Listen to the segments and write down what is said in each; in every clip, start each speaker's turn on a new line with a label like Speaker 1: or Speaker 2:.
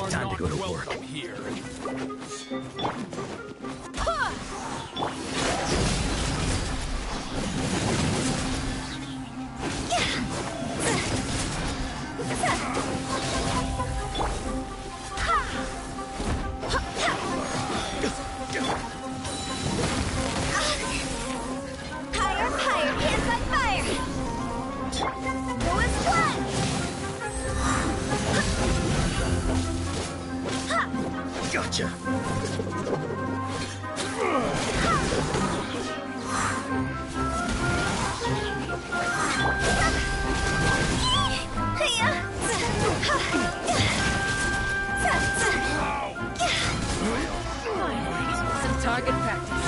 Speaker 1: are
Speaker 2: Time to
Speaker 1: not
Speaker 2: go to work.
Speaker 1: welcome here.
Speaker 3: Higher, higher, hands on fire! Lowest one!
Speaker 2: Gotcha.
Speaker 4: Some target practice.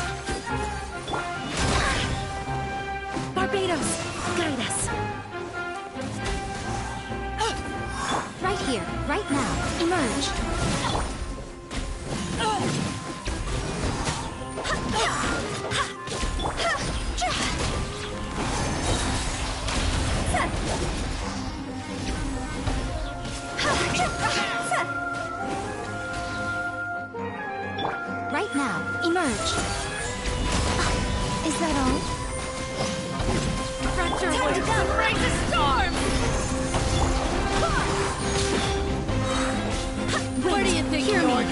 Speaker 4: Barbados, guide us. Right here, right now. Emerge. Right now, emerge. Is that all? Fracture would raise a storm! Where do you think you're going?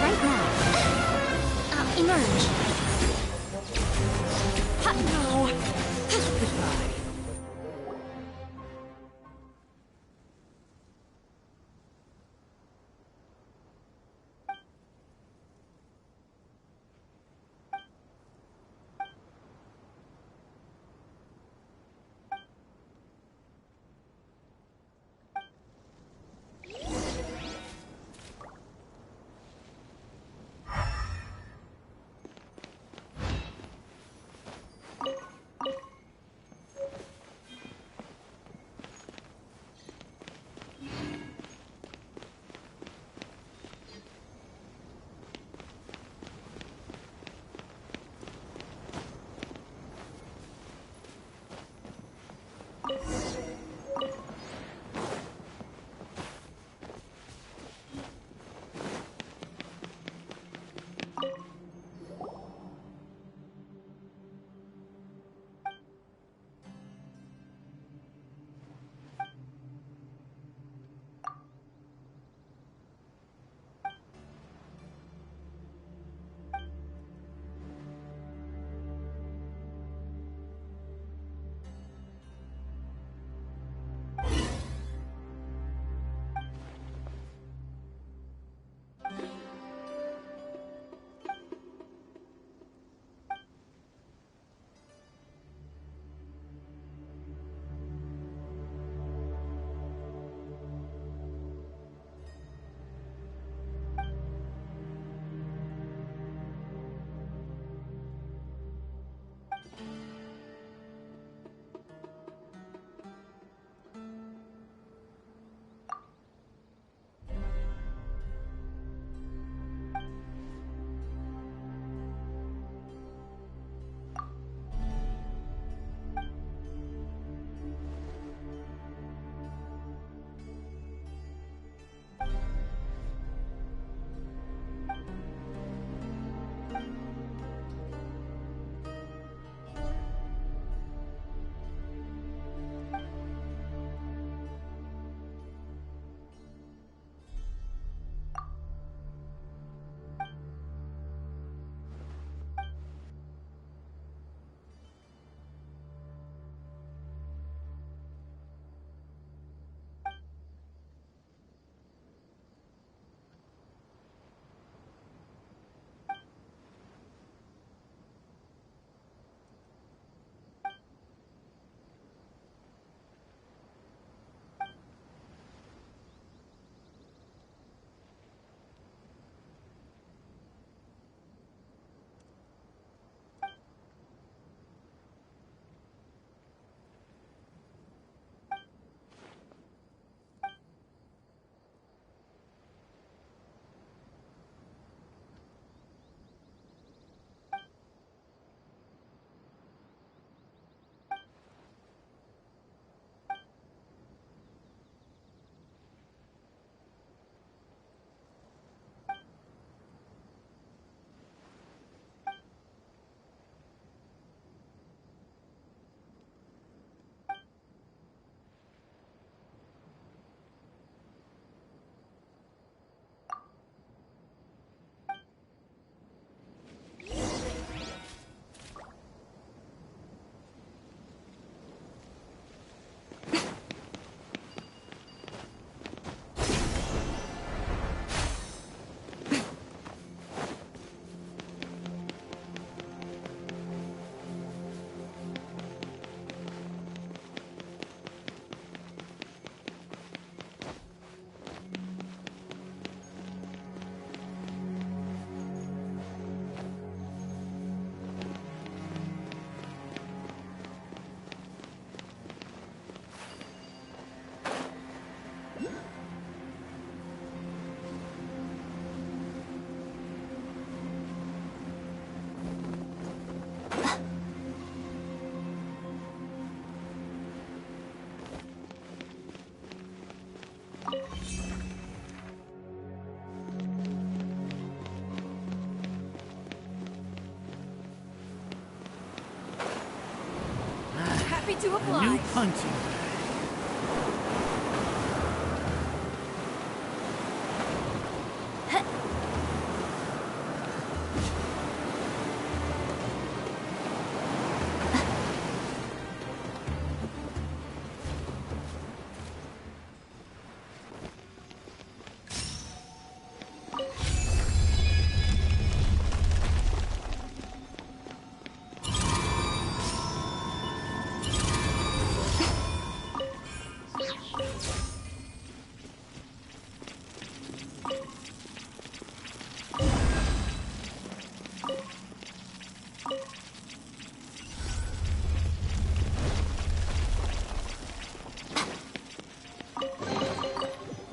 Speaker 4: Right now. Emerge. No. Goodbye.
Speaker 3: to
Speaker 1: New
Speaker 3: oblige.
Speaker 1: punching.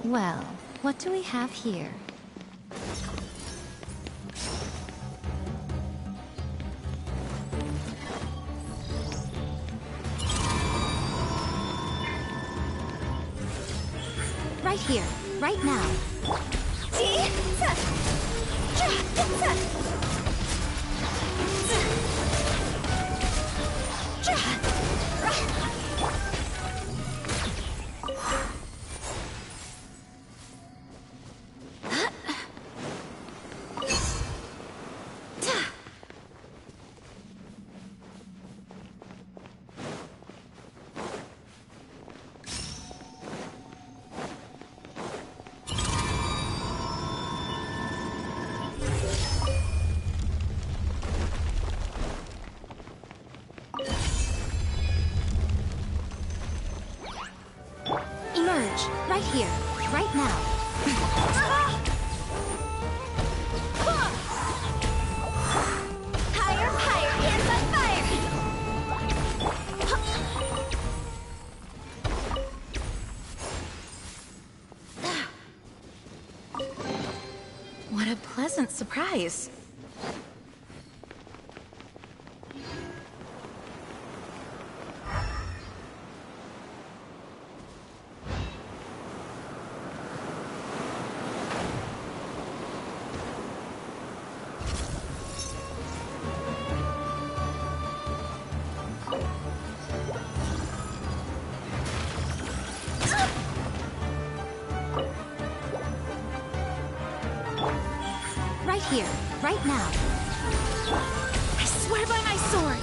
Speaker 4: Well, what do we have here? Right here, right now. Emerge, right here, right now.
Speaker 3: Higher, higher, hands on fire!
Speaker 4: What a pleasant surprise. Right here, right now. I swear by my sword!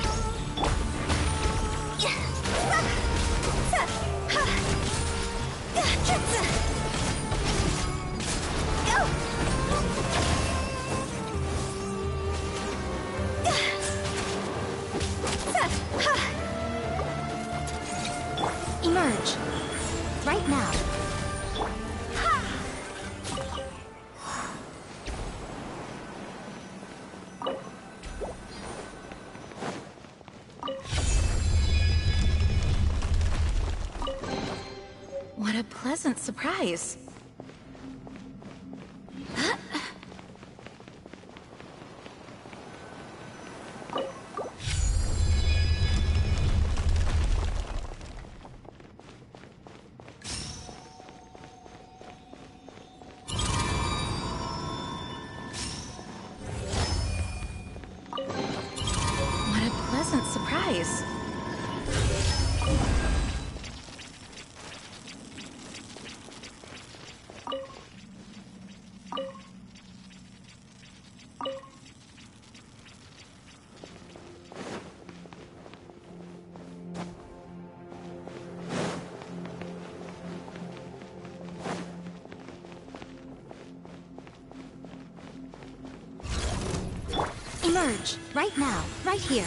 Speaker 4: Emerge, right now. What a pleasant surprise. What a pleasant surprise. Emerge, right now, right here.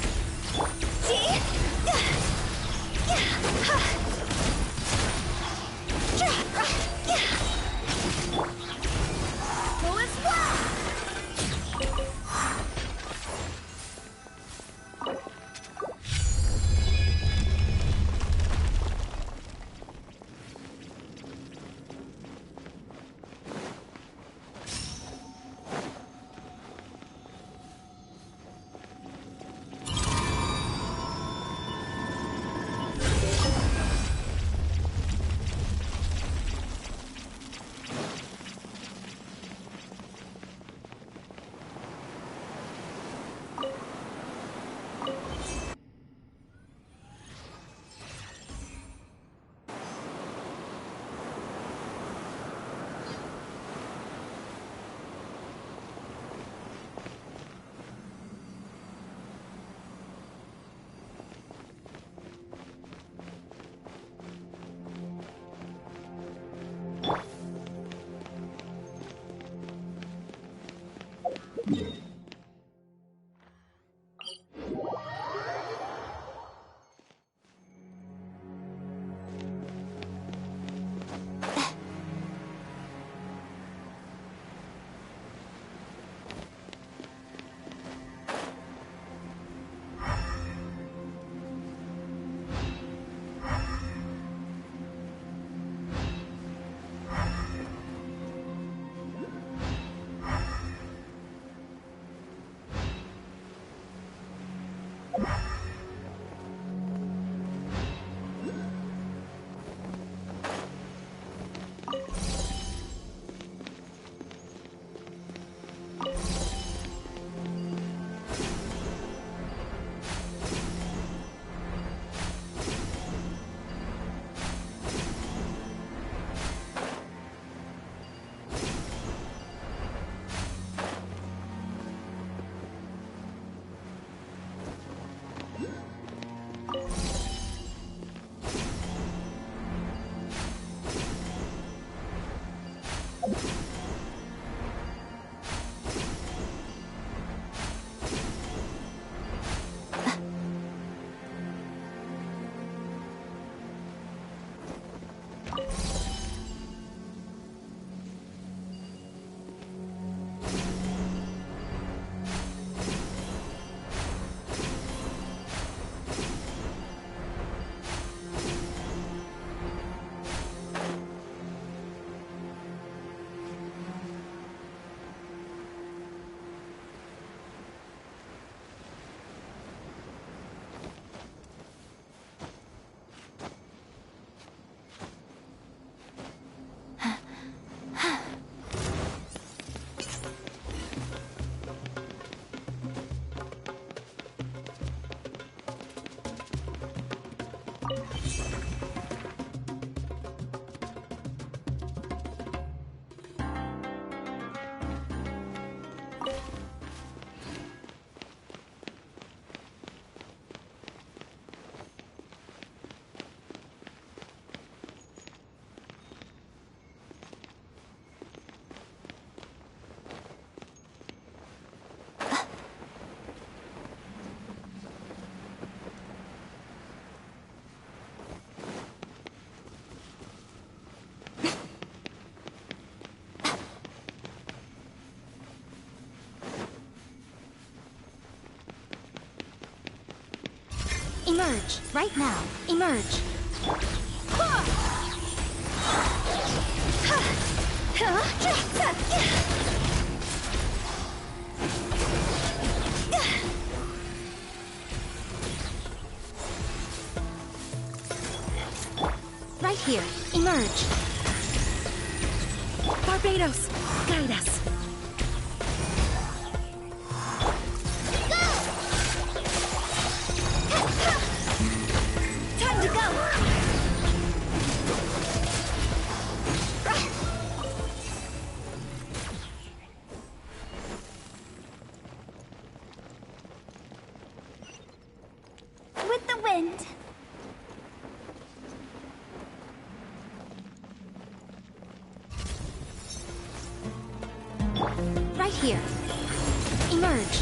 Speaker 4: Emerge, right now. Emerge. Right here. Emerge. Barbados, guide us.
Speaker 3: Time to go! With the wind.
Speaker 4: Right here. Emerge.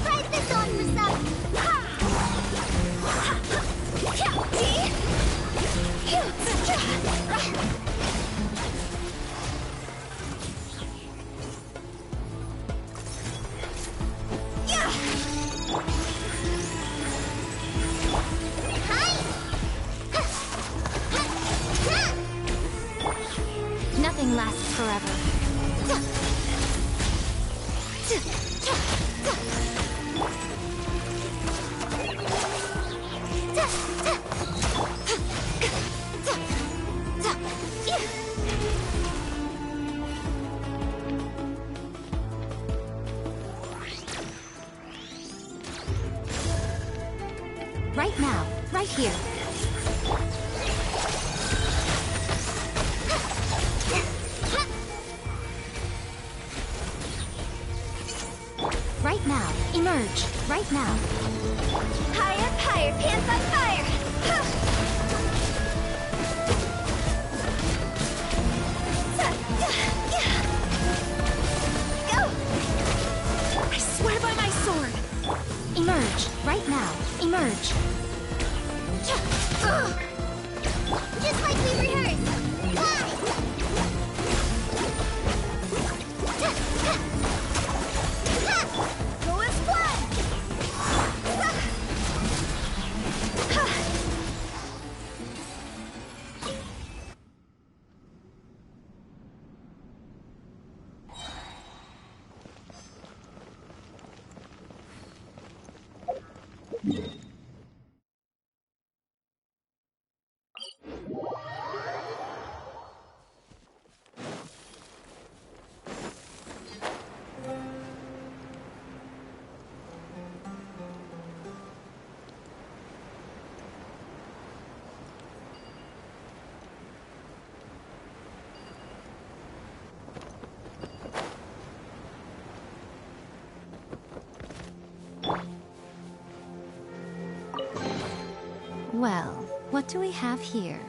Speaker 3: Ride this on for some.
Speaker 4: Nothing lasts forever. Right now, right here. Right now, emerge. Right now.
Speaker 3: Higher, higher, pants on fire! Go!
Speaker 4: I swear by my sword. Emerge. Right now. Emerge.
Speaker 3: Just like we rehearsed! Fly! Go as planned!
Speaker 4: Well, what do we have here?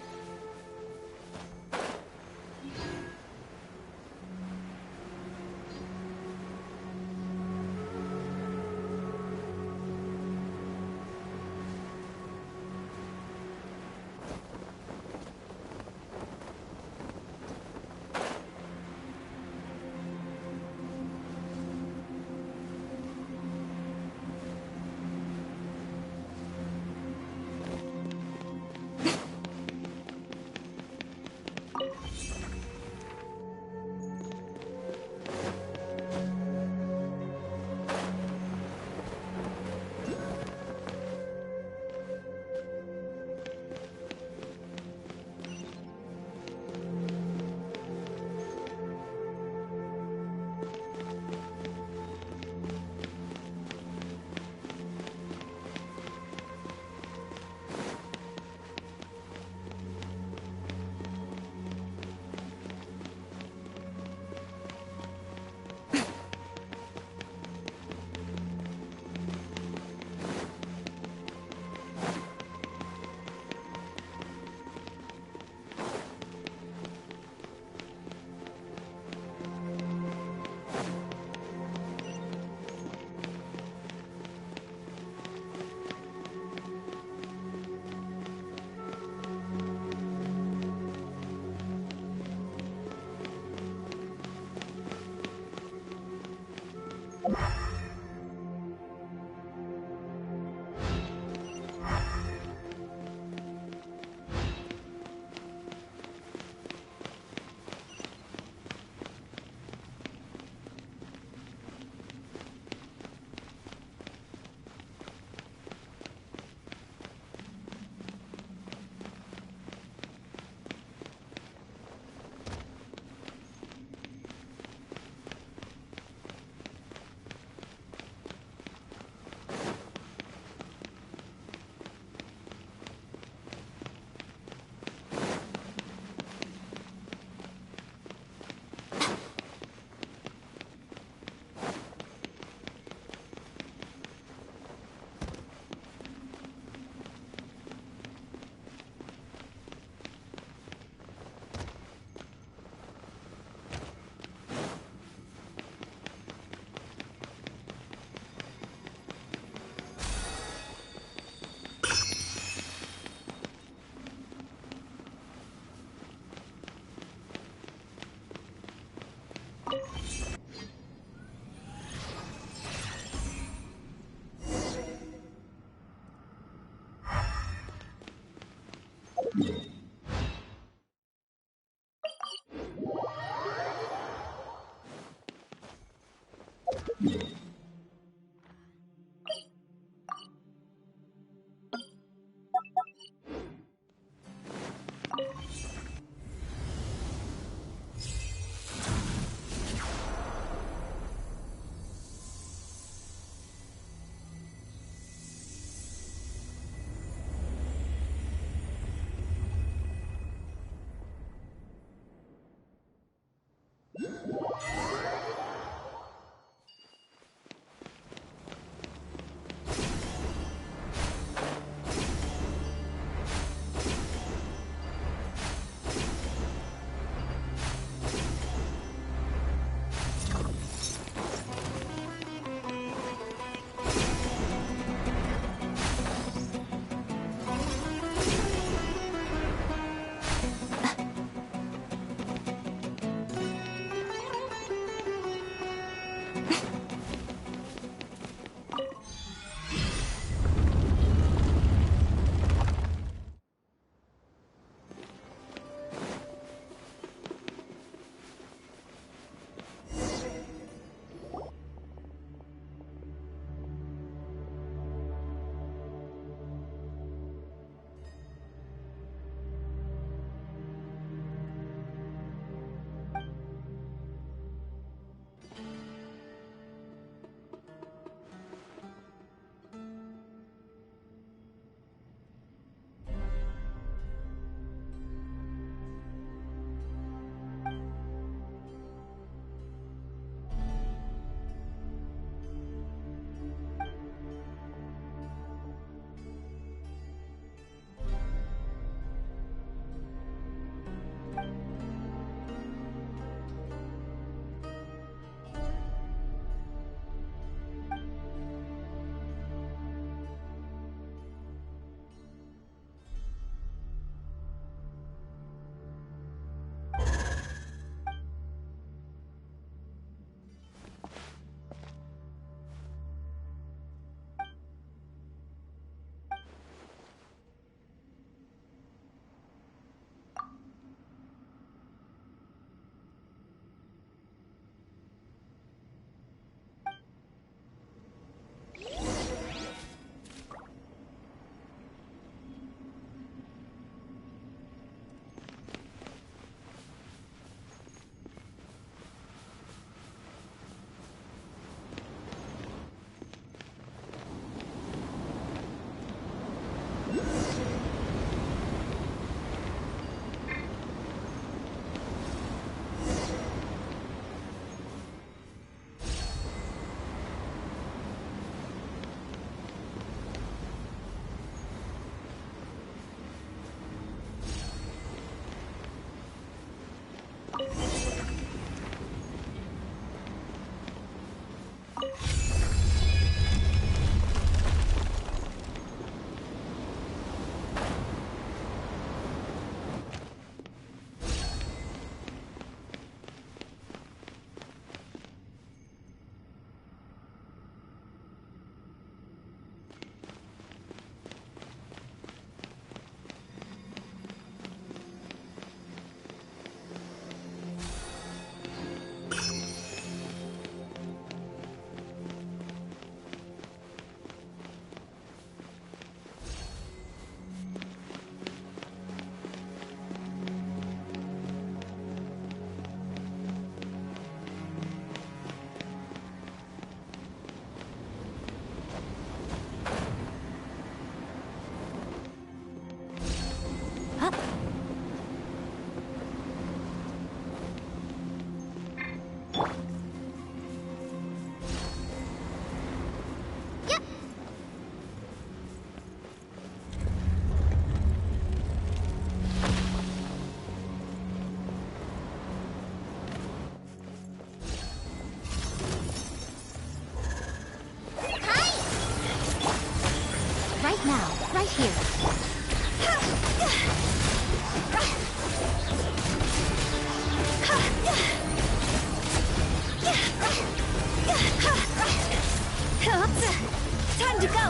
Speaker 3: Time to go!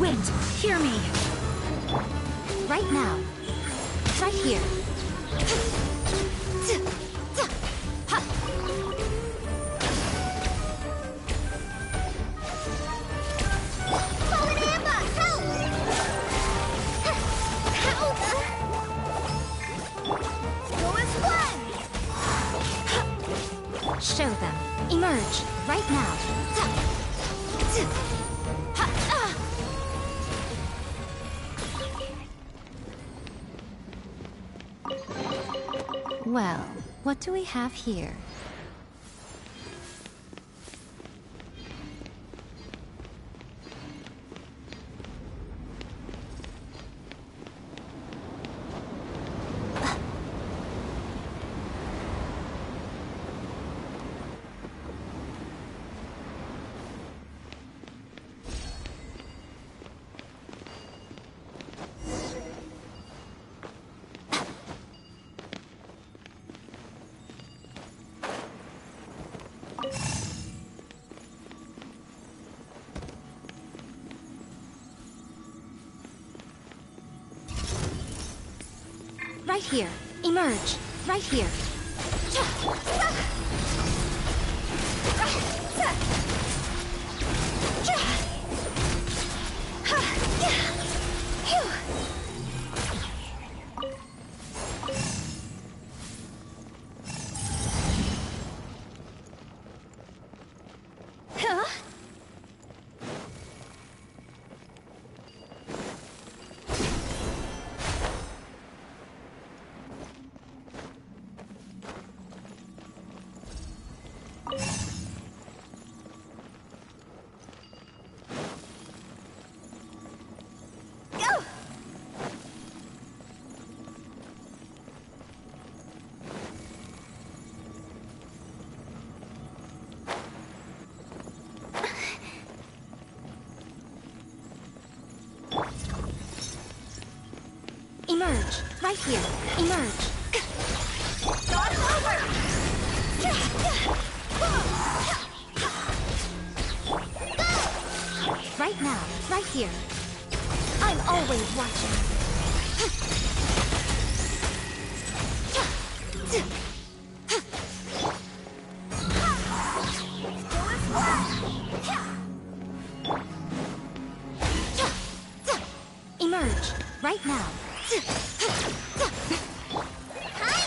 Speaker 4: Wait, hear me. right now. Right here.
Speaker 3: Fallen ambush! Help! Help! Go as one!
Speaker 4: Show them. Emerge, right now. Well, what do we have here? Right here. Emerge. Right here.
Speaker 3: Huh? Go!
Speaker 4: Emerge. Right here. Emerge.
Speaker 3: Start over!
Speaker 4: Right now. Right here. I'm always watching.
Speaker 3: Go as one!
Speaker 4: Emerge. Right now.
Speaker 3: Hi!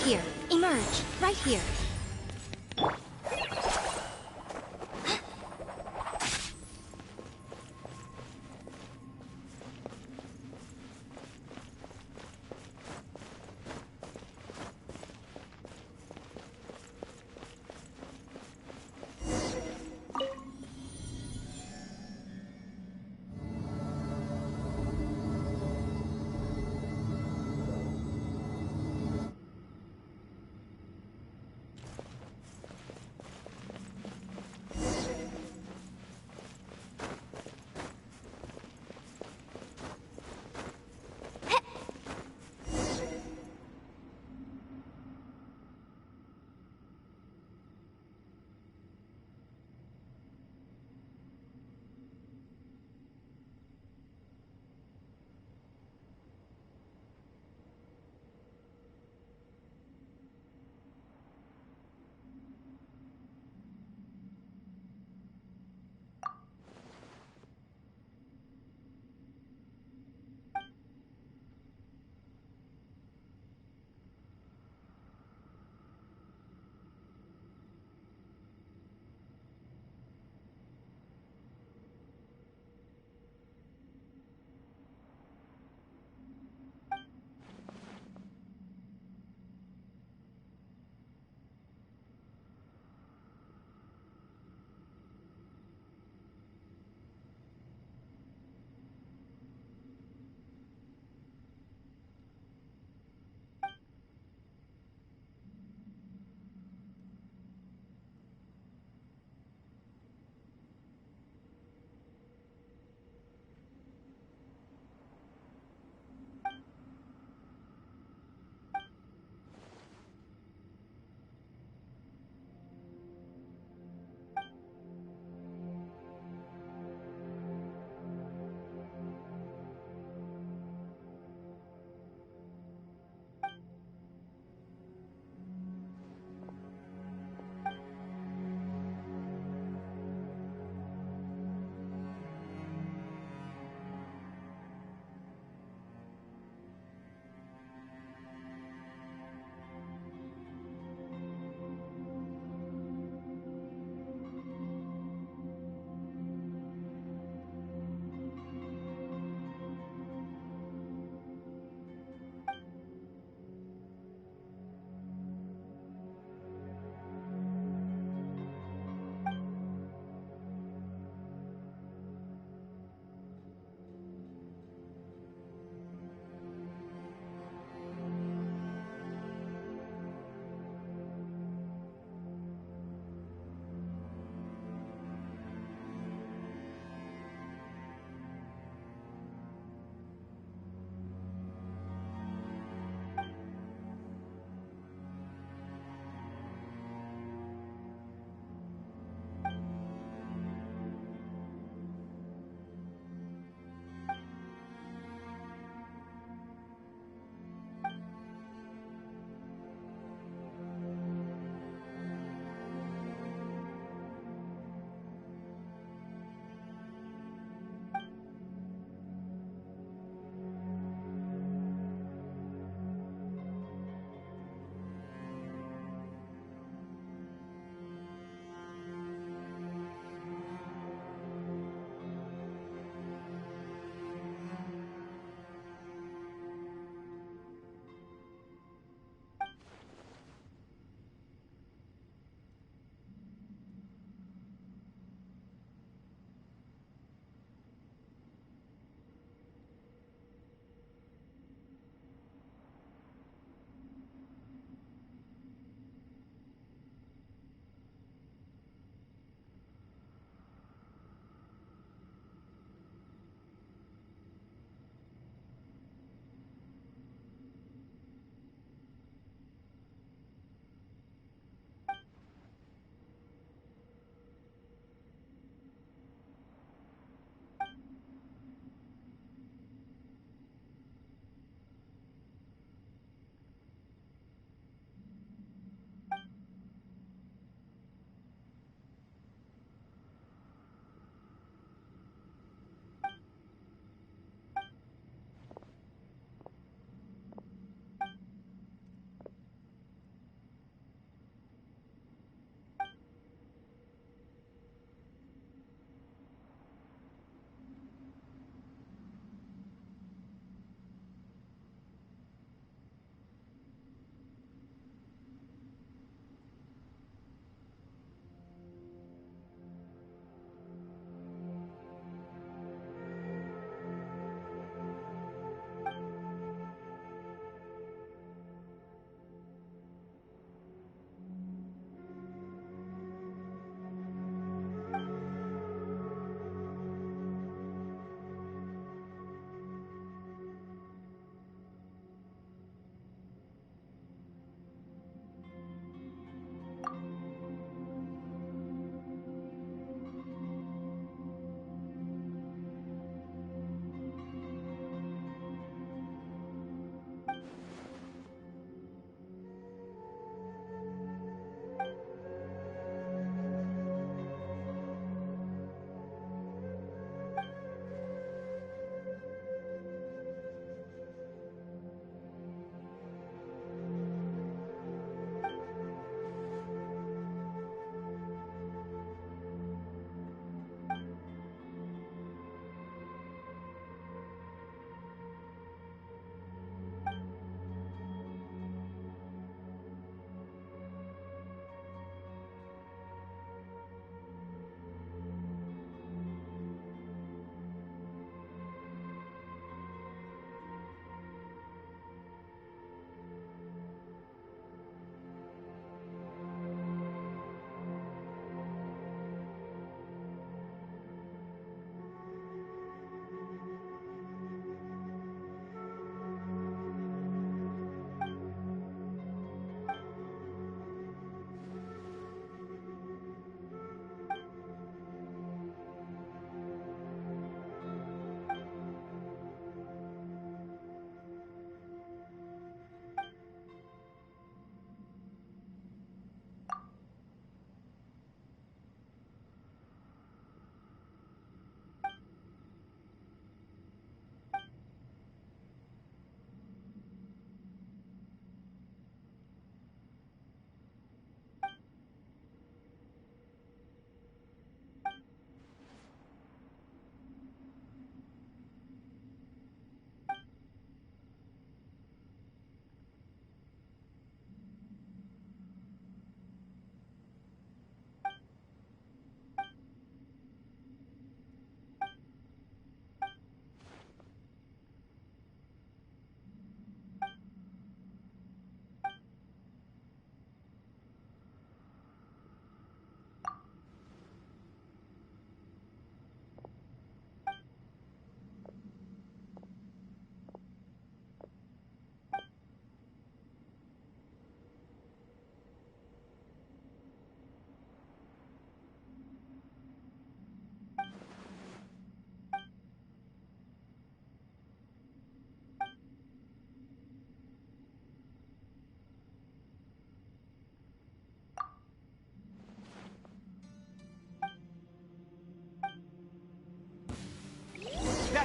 Speaker 4: here. Emerge. Right here.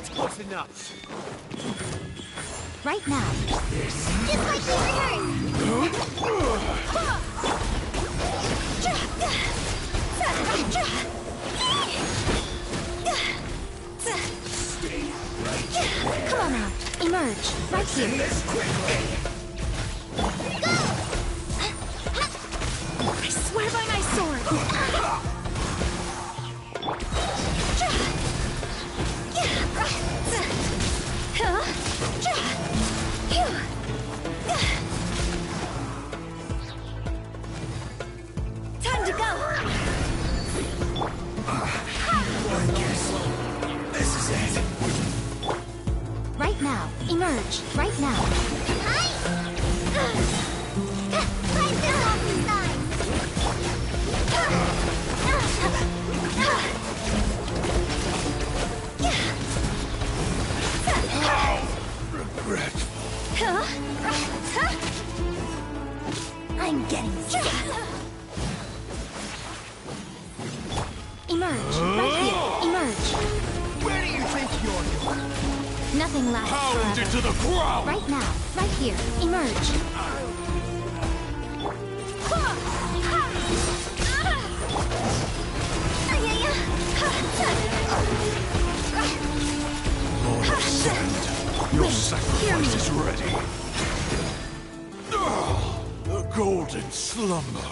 Speaker 1: That's close enough.
Speaker 4: Right now.
Speaker 3: Just like they
Speaker 4: Come on now. Emerge. Right here.
Speaker 1: This quickly.
Speaker 4: I swear by my sword.
Speaker 3: Time to go.
Speaker 1: I guess this is it.
Speaker 4: Right now. Emerge. Right now.
Speaker 3: Hi. Fight this off the side.
Speaker 1: Regretful.
Speaker 3: I'm getting sick.
Speaker 4: Emerge. Right here. Emerge.
Speaker 1: Where do you think you're going?
Speaker 4: Nothing lasts
Speaker 1: Pounded
Speaker 4: forever.
Speaker 1: to the ground!
Speaker 4: Right now. Right here. Emerge.
Speaker 1: Lord of Sand, your sacrifice is ready. The golden slumber.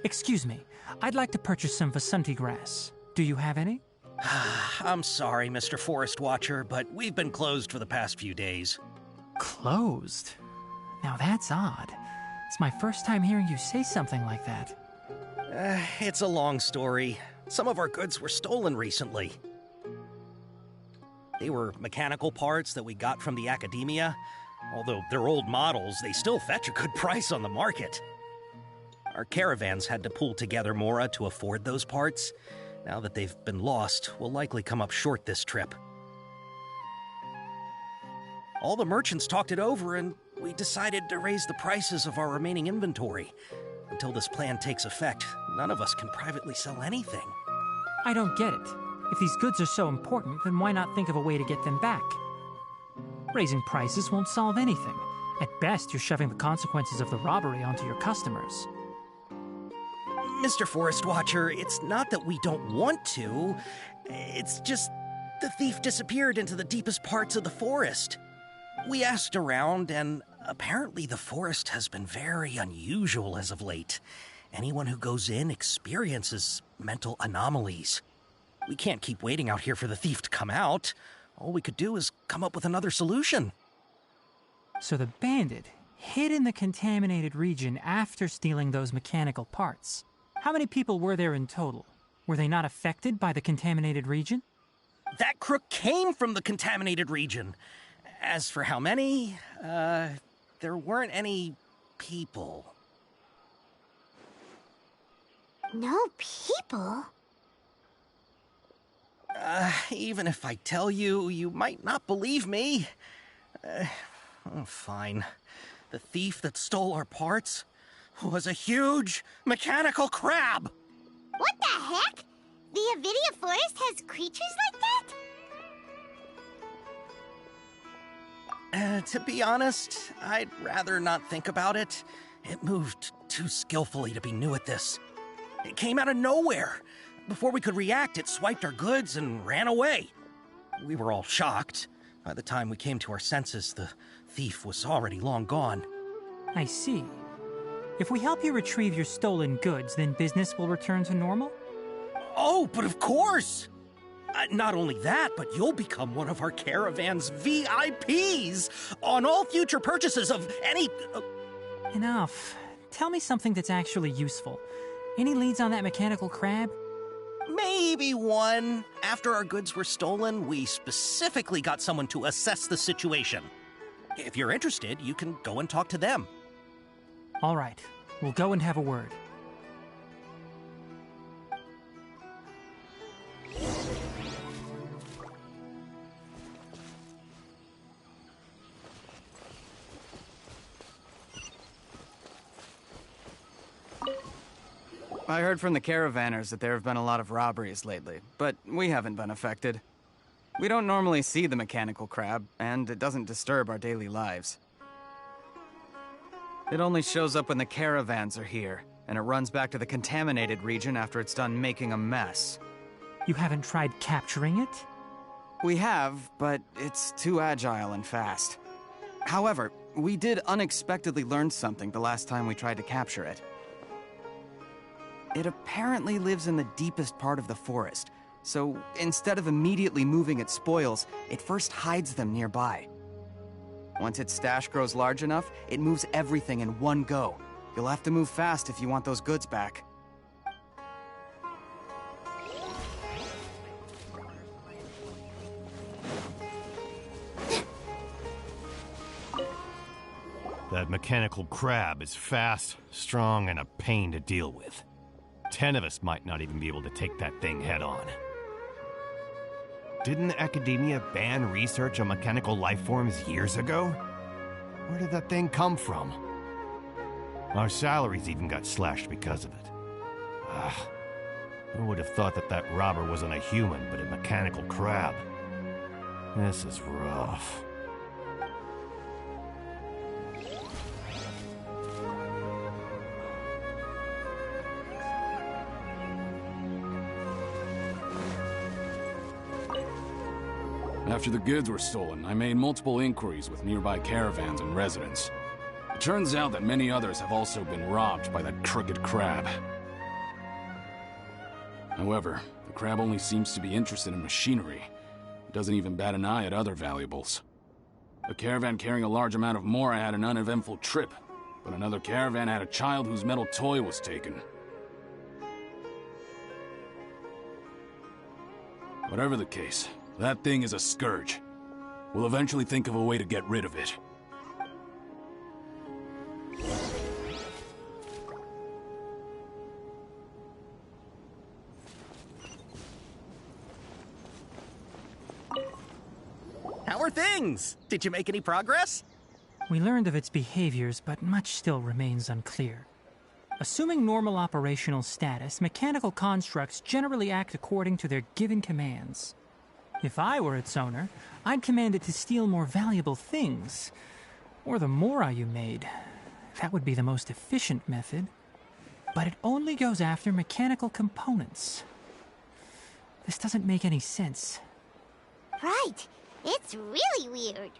Speaker 2: Excuse me, I'd like to purchase some Vasanti grass. Do you have any?
Speaker 5: I'm sorry, Mr. Forest Watcher, but we've been closed for the past few days.
Speaker 2: Closed? Now that's odd. It's my first time hearing you say something like that.
Speaker 5: It's a long story. Some of our goods were stolen recently. They were mechanical parts that we got from the academia. Although they're old models, they still fetch a good price on the market. Our caravans had to pool together Mora to afford those parts. Now that they've been lost, we'll likely come up short this trip. All the merchants talked it over, and we decided to raise the prices of our remaining inventory. Until this plan takes effect, none of us can privately sell anything.
Speaker 2: I don't get it. If these goods are so important, then why not think of a way to get them back? Raising prices won't solve anything. At best, you're shoving the consequences of the robbery onto your customers.
Speaker 5: Mr. Forest Watcher, it's not that we don't want to. It's just the thief disappeared into the deepest parts of the forest. We asked around, and apparently the forest has been very unusual as of late. Anyone who goes in experiences mental anomalies. We can't keep waiting out here for the thief to come out. All we could do is come up with another solution.
Speaker 2: So the bandit hid in the contaminated region after stealing those mechanical parts. How many people were there in total? Were they not affected by the contaminated region?
Speaker 5: That crook came from the contaminated region. As for how many, there weren't any people.
Speaker 3: No people?
Speaker 5: Even if I tell you, you might not believe me. Fine. The thief that stole our parts was a huge mechanical crab.
Speaker 3: What the heck? The Avidia Forest has creatures like that?
Speaker 5: To be honest, I'd rather not think about it. It moved too skillfully to be new at this. It came out of nowhere. Before we could react, it swiped our goods and ran away. We were all shocked. By the time we came to our senses, the thief was already long gone.
Speaker 2: I see. If we help you retrieve your stolen goods, then business will return to normal?
Speaker 5: Oh, but of course! Not only that, but you'll become one of our caravan's VIPs on all future purchases of any...
Speaker 2: Enough. Tell me something that's actually useful. Any leads on that mechanical crab?
Speaker 5: Maybe one. After our goods were stolen, we specifically got someone to assess the situation. If you're interested, you can go and talk to them.
Speaker 2: All right. We'll go and have a word.
Speaker 6: I heard from the caravanners that there have been a lot of robberies lately, but we haven't been affected. We don't normally see the mechanical crab, and it doesn't disturb our daily lives. It only shows up when the caravans are here, and it runs back to the contaminated region after it's done making a mess.
Speaker 2: You haven't tried capturing it?
Speaker 6: We have, but it's too agile and fast. However, we did unexpectedly learn something the last time we tried to capture it. It apparently lives in the deepest part of the forest, so instead of immediately moving its spoils, it first hides them nearby. Once its stash grows large enough, it moves everything in one go. You'll have to move fast if you want those goods back.
Speaker 1: That mechanical crab is fast, strong, and a pain to deal with. 10 of us might not even be able to take that thing head on. Didn't the academia ban research on mechanical life forms years ago? Where did that thing come from? Our salaries even got slashed because of it. Who would have thought that that robber wasn't a human, but a mechanical crab? This is rough.
Speaker 7: After the goods were stolen, I made multiple inquiries with nearby caravans and residents. It turns out that many others have also been robbed by that crooked crab. However, the crab only seems to be interested in machinery. It doesn't even bat an eye at other valuables. A caravan carrying a large amount of Mora had an uneventful trip, but another caravan had a child whose metal toy was taken. Whatever the case, that thing is a scourge. We'll eventually think of a way to get rid of it.
Speaker 5: How are things? Did you make any progress?
Speaker 2: We learned of its behaviors, but much still remains unclear. Assuming normal operational status, mechanical constructs generally act according to their given commands. If I were its owner, I'd command it to steal more valuable things. Or the Mora you made. That would be the most efficient method. But it only goes after mechanical components. This doesn't make any sense.
Speaker 3: Right. It's really weird.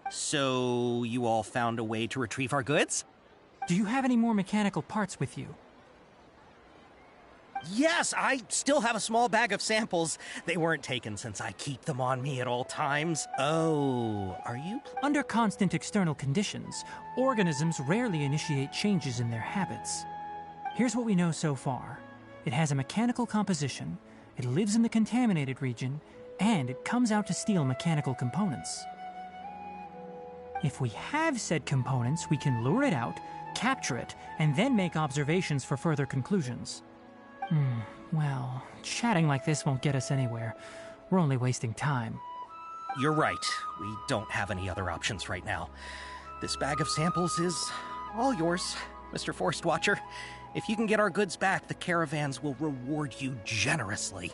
Speaker 5: So, you all found a way to retrieve our goods?
Speaker 2: Do you have any more mechanical parts with you?
Speaker 5: Yes, I still have a small bag of samples. They weren't taken since I keep them on me at all times. Oh, are you...
Speaker 2: Under constant external conditions, organisms rarely initiate changes in their habits. Here's what we know so far. It has a mechanical composition, it lives in the contaminated region, and it comes out to steal mechanical components. If we have said components, we can lure it out, capture it, and then make observations for further conclusions. Well, chatting like this won't get us anywhere. We're only wasting time.
Speaker 5: You're right. We don't have any other options right now. This bag of samples is all yours, Mr. Forest Watcher. If you can get our goods back, the caravans will reward you generously.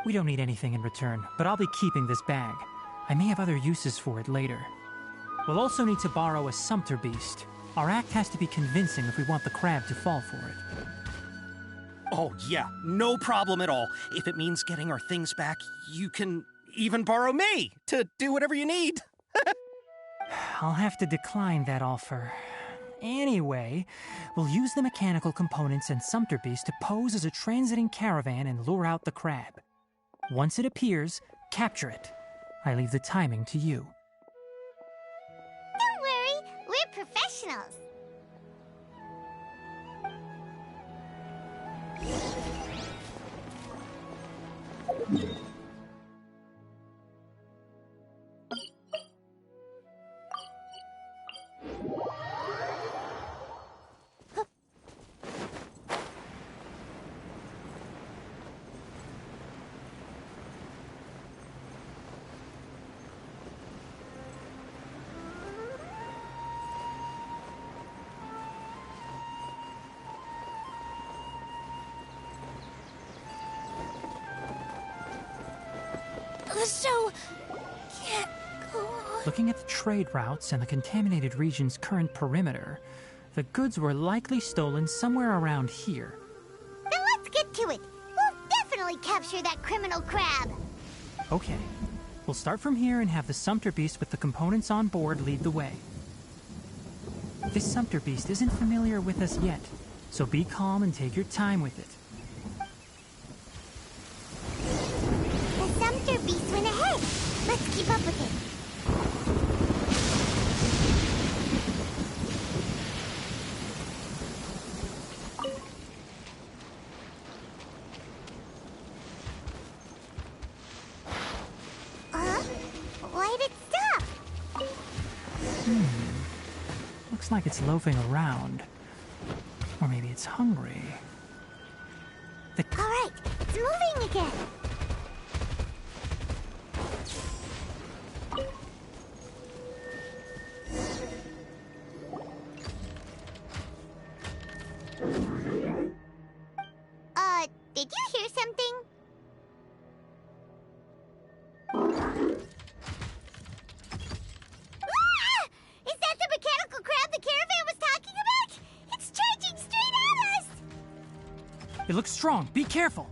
Speaker 2: We don't need anything in return, but I'll be keeping this bag. I may have other uses for it later. We'll also need to borrow a sumpter beast. Our act has to be convincing if we want the crab to fall for it.
Speaker 5: Oh, yeah, no problem at all. If it means getting our things back, you can even borrow me to do whatever you need.
Speaker 2: I'll have to decline that offer. Anyway, we'll use the mechanical components and sumpter beast to pose as a transiting caravan and lure out the crab. Once it appears, capture it. I leave the timing to you.
Speaker 3: Don't worry, we're professionals.
Speaker 4: So, can't go on.
Speaker 2: Looking at the trade routes and the contaminated region's current perimeter, the goods were likely stolen somewhere around here.
Speaker 3: Then let's get to it. We'll definitely capture that criminal crab.
Speaker 2: Okay, we'll start from here and have the sumpter beast with the components on board lead the way. This sumpter beast isn't familiar with us yet, so be calm and take your time with it.
Speaker 3: The sumpter beast went ahead. Let's keep up with it. Why'd it stop?
Speaker 2: Looks like it's loafing around. Or maybe it's hungry.
Speaker 3: All right, it's moving again. Did you hear something? Ah! Is that the mechanical crab the caravan was talking about? It's charging straight at us!
Speaker 2: It looks strong. Be careful.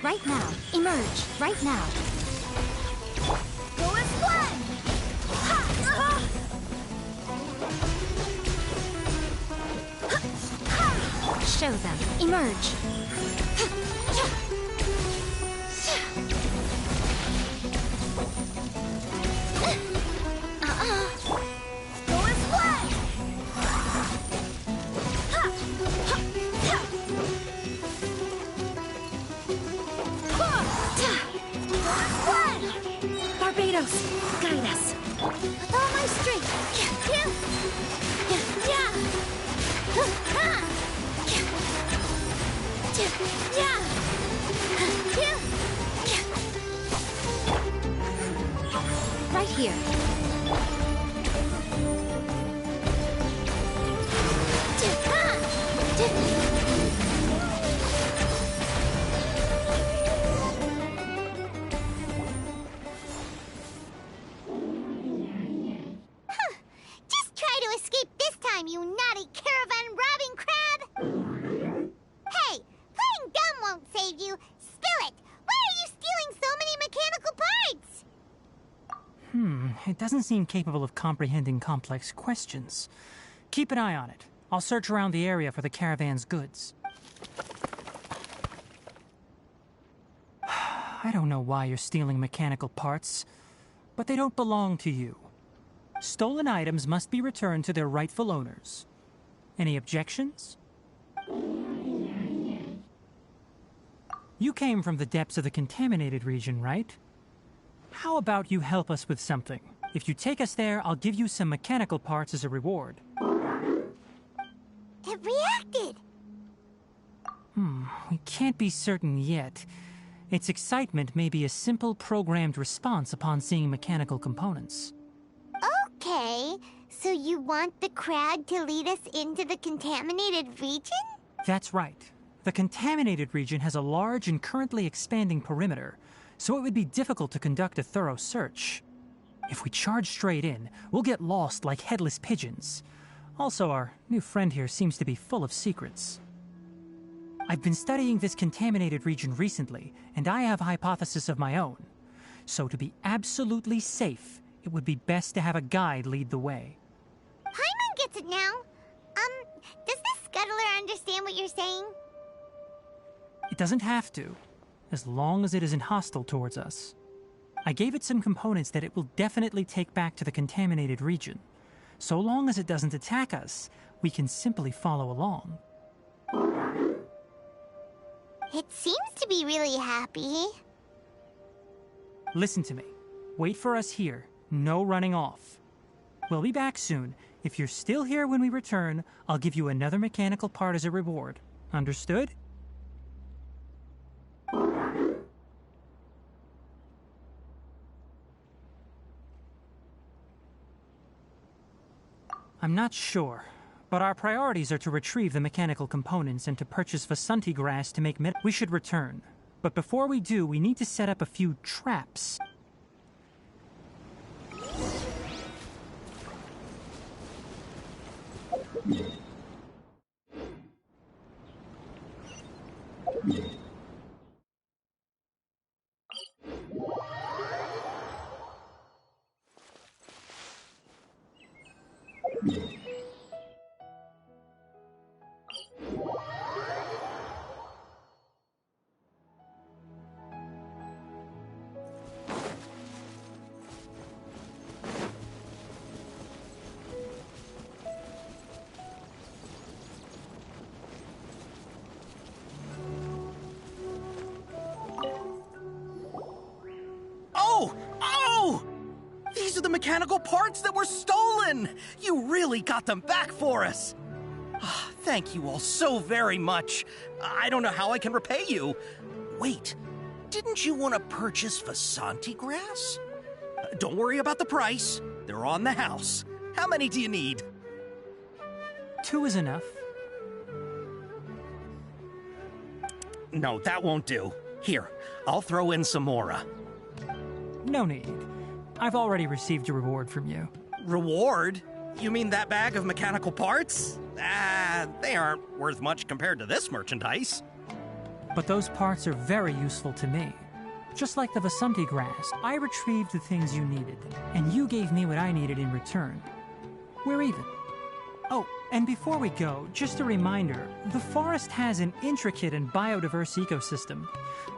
Speaker 4: right now. Emerge, right now.
Speaker 3: Go explode!
Speaker 4: Show them. Emerge.
Speaker 3: Go explode!
Speaker 4: Barbados, guide us.
Speaker 3: With all my strength.
Speaker 4: Right here.
Speaker 3: Just try to escape this time, you naughty caravan robbing crab! Hey, playing dumb won't save you. Spill it! Why are you stealing so many mechanical parts?
Speaker 2: It doesn't seem capable of comprehending complex questions. Keep an eye on it. I'll search around the area for the caravan's goods. I don't know why you're stealing mechanical parts, but they don't belong to you. Stolen items must be returned to their rightful owners. Any objections? You came from the depths of the contaminated region, right? How about you help us with something? If you take us there, I'll give you some mechanical parts as a reward.
Speaker 3: It reacted!
Speaker 2: We can't be certain yet. Its excitement may be a simple programmed response upon seeing mechanical components.
Speaker 3: Okay, so you want the crowd to lead us into the contaminated region?
Speaker 2: That's right. The contaminated region has a large and currently expanding perimeter, so it would be difficult to conduct a thorough search. If we charge straight in, we'll get lost like headless pigeons. Also, our new friend here seems to be full of secrets. I've been studying this contaminated region recently, and I have a hypothesis of my own. So to be absolutely safe, it would be best to have a guide lead the way.
Speaker 3: Paimon gets it now. Does the scuttler understand what you're saying?
Speaker 2: It doesn't have to, as long as it isn't hostile towards us. I gave it some components that it will definitely take back to the contaminated region. So long as it doesn't attack us, we can simply follow along.
Speaker 3: It seems to be really happy.
Speaker 2: Listen to me. Wait for us here. No running off. We'll be back soon. If you're still here when we return, I'll give you another mechanical part as a reward. Understood? I'm not sure, but our priorities are to retrieve the mechanical components and to purchase Vasanti grass to make we should return. But before we do, we need to set up a few traps.
Speaker 5: Oh! These are the mechanical parts that were stolen! You really got them back for us! Thank you all so very much. I don't know how I can repay you. Wait, didn't you want to purchase Vasanti grass? Don't worry about the price. They're on the house. How many do you need?
Speaker 2: 2 is enough.
Speaker 5: No, that won't do. Here, I'll throw in some more.
Speaker 2: No need. I've already received a reward from you.
Speaker 5: Reward? You mean that bag of mechanical parts? They aren't worth much compared to this merchandise.
Speaker 2: but those parts are very useful to me. Just like the Vasanti grass, I retrieved the things you needed, and you gave me what I needed in return. We're even. Oh, and before we go, just a reminder, the forest has an intricate and biodiverse ecosystem.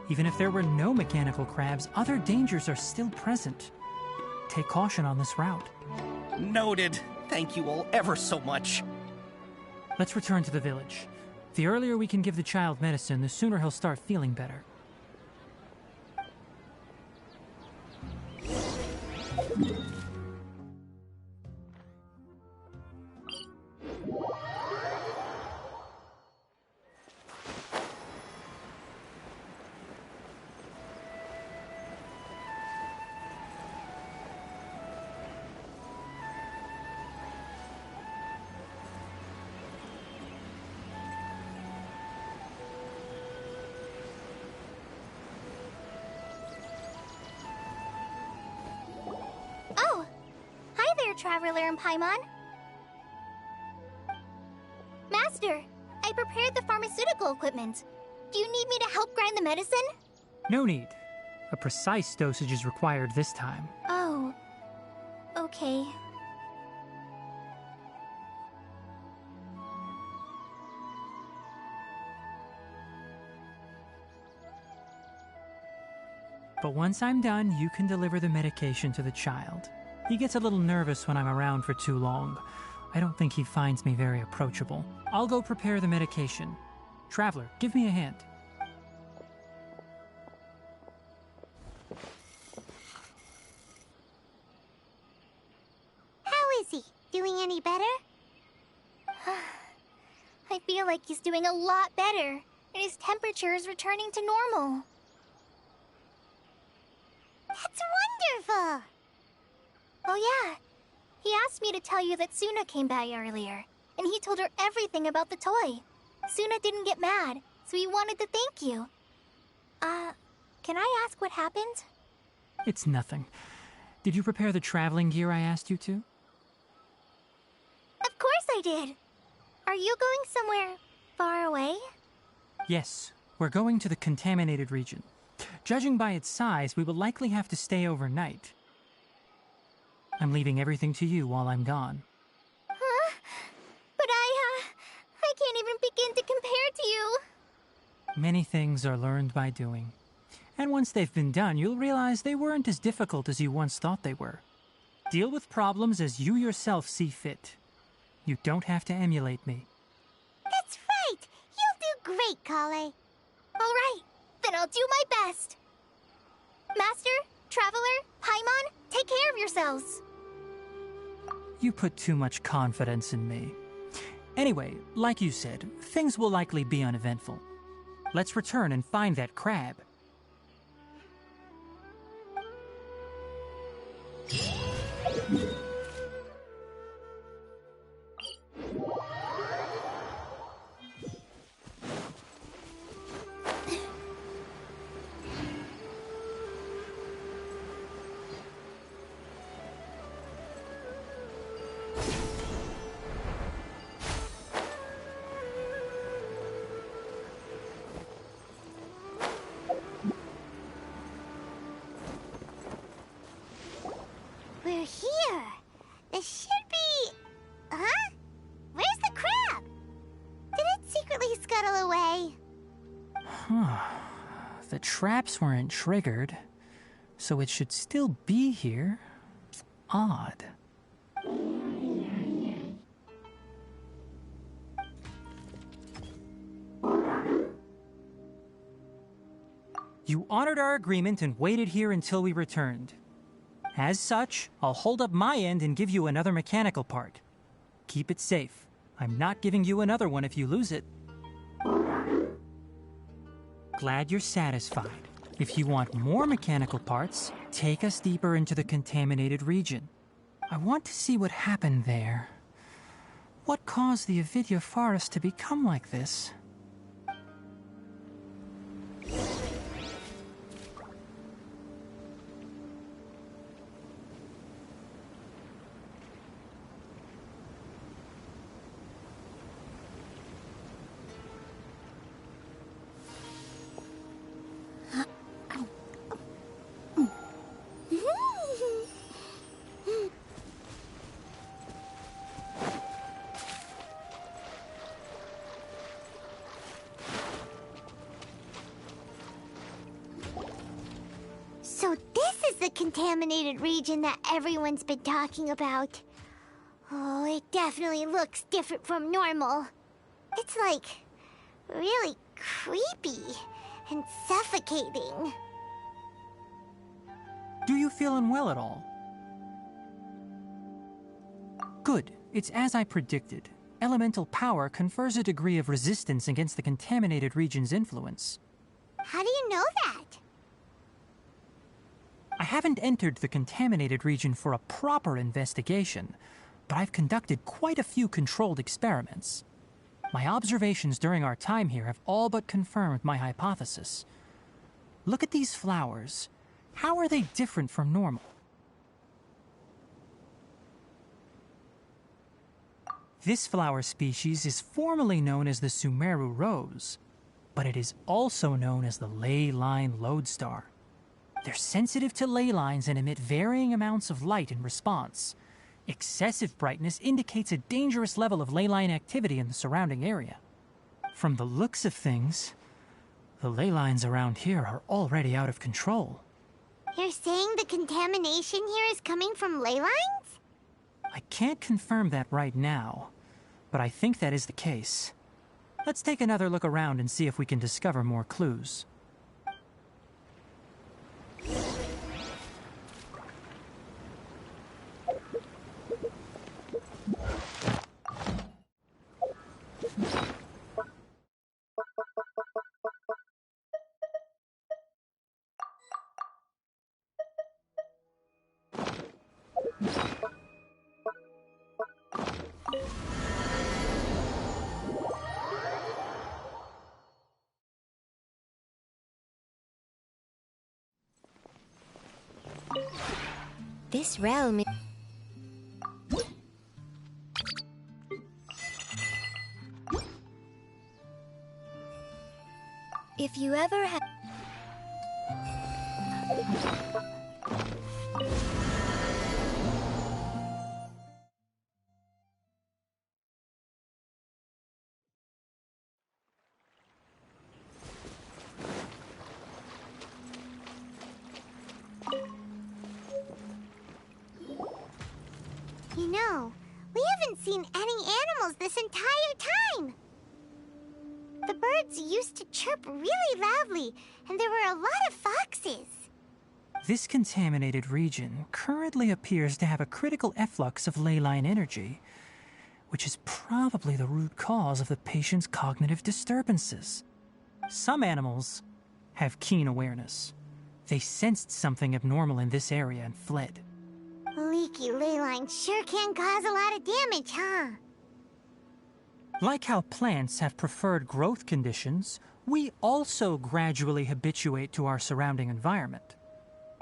Speaker 2: Even if there were no mechanical crabs, other dangers are still present. Take caution on this route.
Speaker 5: Noted. Thank you all ever so much.
Speaker 2: Let's return to the village. The earlier we can give the child medicine, the sooner he'll start feeling better.
Speaker 3: Oh! Hi there, Traveler and Paimon. Master, I prepared the pharmaceutical equipment. Do you need me to help grind the medicine?
Speaker 2: No need. A precise dosage is required this time.
Speaker 3: Oh. Okay.
Speaker 2: But once I'm done, you can deliver the medication to the child. He gets a little nervous when I'm around for too long. I don't think he finds me very approachable. I'll go prepare the medication. Traveler, give me a hand.
Speaker 3: How is he? Doing any better? I feel like he's doing a lot better, and his temperature is returning to normal. That's wonderful! Oh yeah, he asked me to tell you that Suna came by earlier, and he told her everything about the toy. Suna didn't get mad, so he wanted to thank you. Can I ask what happened?
Speaker 2: It's nothing. Did you prepare the traveling gear I asked you to?
Speaker 3: Of course I did! Are you going somewhere far away?
Speaker 2: Yes, we're going to the contaminated region. Judging by its size, we will likely have to stay overnight. I'm leaving everything to you while I'm gone.
Speaker 3: Huh? But I can't even begin to compare to you.
Speaker 2: Many things are learned by doing. And once they've been done, you'll realize they weren't as difficult as you once thought they were. Deal with problems as you yourself see fit. You don't have to emulate me.
Speaker 3: That's right! You'll do great, Kale. All right, then I'll do my best. Master, Traveler, Paimon, take care of yourselves.
Speaker 2: You put too much confidence in me. Anyway, like you said, things will likely be uneventful. Let's return and find that crab.
Speaker 3: We're here. This should be... Huh? Where's the crab? Did it secretly scuttle away?
Speaker 2: The traps weren't triggered, so it should still be here. Odd. You honored our agreement and waited here until we returned. As such, I'll hold up my end and give you another mechanical part. Keep it safe. I'm not giving you another one if you lose it. Glad you're satisfied. If you want more mechanical parts, take us deeper into the contaminated region. I want to see what happened there. What caused the Avidya forest to become like this?
Speaker 3: contaminated region that everyone's been talking about. Oh, it definitely looks different from normal. It's like really creepy and suffocating.
Speaker 2: Do you feel unwell at all? Good. It's as I predicted. Elemental power confers a degree of resistance against the contaminated region's influence.
Speaker 3: How do you know that?
Speaker 2: I haven't entered the contaminated region for a proper investigation, but I've conducted quite a few controlled experiments. My observations during our time here have all but confirmed my hypothesis. Look at these flowers. How are they different from normal? This flower species is formally known as the Sumeru rose, but it is also known as the ley line lodestar. They're sensitive to ley lines and emit varying amounts of light in response. Excessive brightness indicates a dangerous level of ley line activity in the surrounding area. From the looks of things, the ley lines around here are already out of control.
Speaker 3: You're saying the contamination here is coming from ley lines?
Speaker 2: I can't confirm that right now, but I think that is the case. Let's take another look around and see if we can discover more clues.
Speaker 3: This realm is... If you ever have... You know, we haven't seen any animals this entire time. The birds used to chirp really loudly, and there were a lot of foxes.
Speaker 2: This contaminated region currently appears to have a critical efflux of ley line energy, which is probably the root cause of the patient's cognitive disturbances. Some animals have keen awareness. They sensed something abnormal in this area and fled.
Speaker 3: Leaky ley lines sure can cause a lot of damage, huh?
Speaker 2: Like how plants have preferred growth conditions, we also gradually habituate to our surrounding environment.